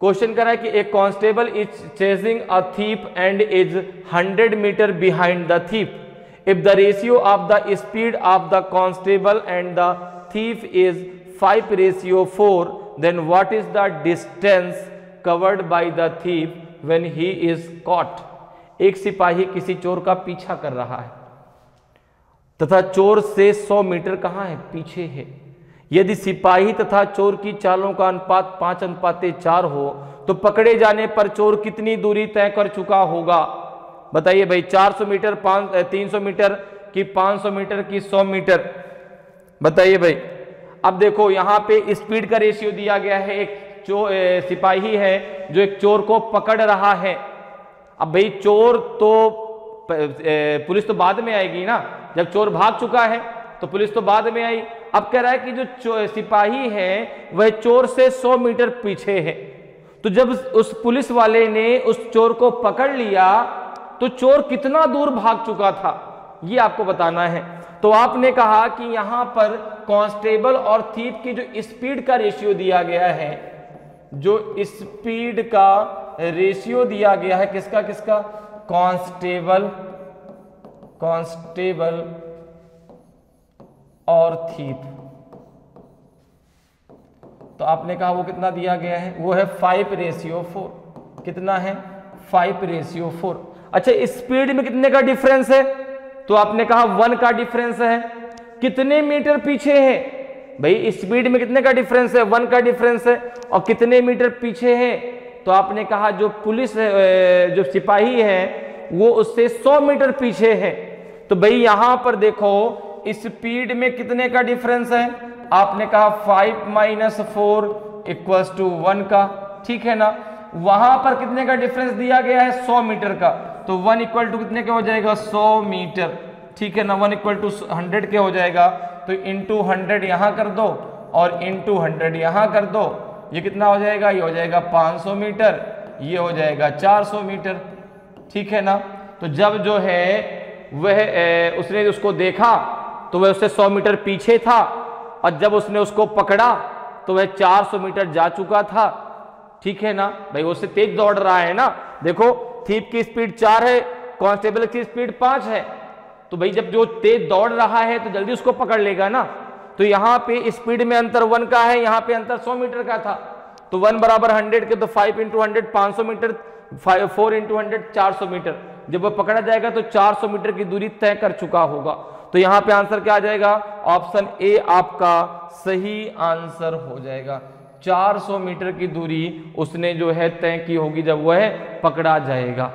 Speaker 1: क्वेश्चन कर रहा है कि एक constable is chasing a thief and is 100 metre behind the thief. If the ratio of the speed of the constable and the thief is 5:4, then what is the distance covered by the thief when he is caught. एक सिपाही किसी चोर का पीछा कर रहा है तथा चोर से 100 मीटर कहां है, पीछे है। यदि सिपाही तथा चोर की चालों का अनुपात 5:4 हो तो पकड़े जाने पर चोर कितनी दूरी तय कर चुका होगा। बताइए भाई, 400 मीटर, 300 मीटर की 500 मीटर की 100 मीटर, बताइए भाई। अब देखो यहां पे स्पीड का रेशियो दिया गया है, एक सिपाही है जो एक चोर को पकड़ रहा है। अब भाई चोर तो पुलिस तो बाद में आएगी ना, जब चोर भाग चुका है तो पुलिस तो बाद में आई। अब कह रहा है कि जो सिपाही है वह चोर से 100 मीटर पीछे है। तो जब उस पुलिस वाले ने उस चोर को पकड़ लिया तो चोर कितना दूर भाग चुका था, ये आपको बताना है। तो आपने कहा कि यहां पर कांस्टेबल और थीप की जो स्पीड का रेशियो दिया गया है, जो स्पीड का रेशियो दिया गया है किसका किसका, कांस्टेबल और थीप, तो आपने कहा वो कितना दिया गया है, वो है 5:4। कितना है, 5:4। अच्छा, स्पीड में कितने का डिफरेंस है, तो आपने कहा 1 का डिफरेंस है। कितने मीटर पीछे है भाई, स्पीड में कितने का डिफरेंस है, 1 का डिफरेंस है, और कितने मीटर पीछे है, तो आपने कहा जो पुलिस जो सिपाही है वो उससे 100 मीटर पीछे है। तो भाई यहां पर देखो स्पीड में कितने का डिफरेंस है, आपने कहा 5 - 4 = 1 का, ठीक है ना। वहां पर कितने का डिफरेंस दिया गया है, 100 मीटर का, तो 1 = कितने के हो जाएगा, 100 मीटर, ठीक है ना। 1 = 100 के हो जाएगा, तो इंटू 100 यहां कर दो और इंटू 100 यहां कर दो, ये कितना हो जाएगा, ये हो जाएगा 500 मीटर, ये हो जाएगा 400 मीटर, ठीक है ना। तो जब जो है वह उसने उसको देखा तो वह उससे 100 मीटर पीछे था, और जब उसने उसको पकड़ा तो वह 400 मीटर जा चुका था, ठीक है ना। भाई उससे तेज दौड़ रहा है ना, देखो थीप की स्पीड 4 है, कांस्टेबल की स्पीड 5 है, तो भाई जब जो तेज दौड़ रहा है तो जल्दी उसको पकड़ लेगा ना। तो यहाँ पे स्पीड में अंतर 1 का है, यहाँ पे अंतर 100 मीटर का था, तो 1 = 100 के, तो 5 × 100 500 मीटर, 4 × 100 400 मीटर। जब वो पकड़ा जाएगा तो 400 मीटर की दूरी तय कर चुका होगा। तो यहाँ पे आंसर क्या आ जाएगा, ऑप्शन ए आपका सही आंसर हो जाएगा। 400 मीटर की दूरी उसने जो है तय की होगी जब वह पकड़ा जाएगा,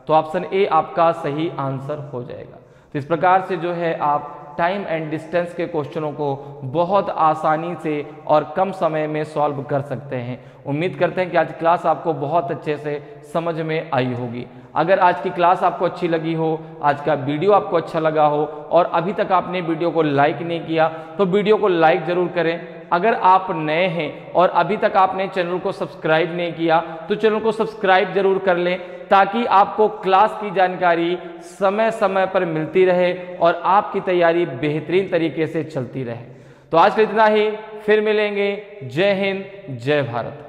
Speaker 1: तो ऑप्शन ए आपका सही आंसर हो जाएगा। तो इस प्रकार से जो है आप टाइम एंड डिस्टेंस के क्वेश्चनों को बहुत आसानी से और कम समय में सॉल्व कर सकते हैं। उम्मीद करते हैं कि आज क्लास आपको बहुत अच्छे से समझ में आई होगी। अगर आज की क्लास आपको अच्छी लगी हो, आज का वीडियो आपको अच्छा लगा हो और अभी तक आपने वीडियो को लाइक नहीं किया तो वीडियो को लाइक जरूर करें। अगर आप नए हैं और अभी तक आपने चैनल को सब्सक्राइब नहीं किया तो चैनल को सब्सक्राइब जरूर कर लें, ताकि आपको क्लास की जानकारी समय समय पर मिलती रहे और आपकी तैयारी बेहतरीन तरीके से चलती रहे। तो आज के इतना ही, फिर मिलेंगे। जय हिंद, जय भारत।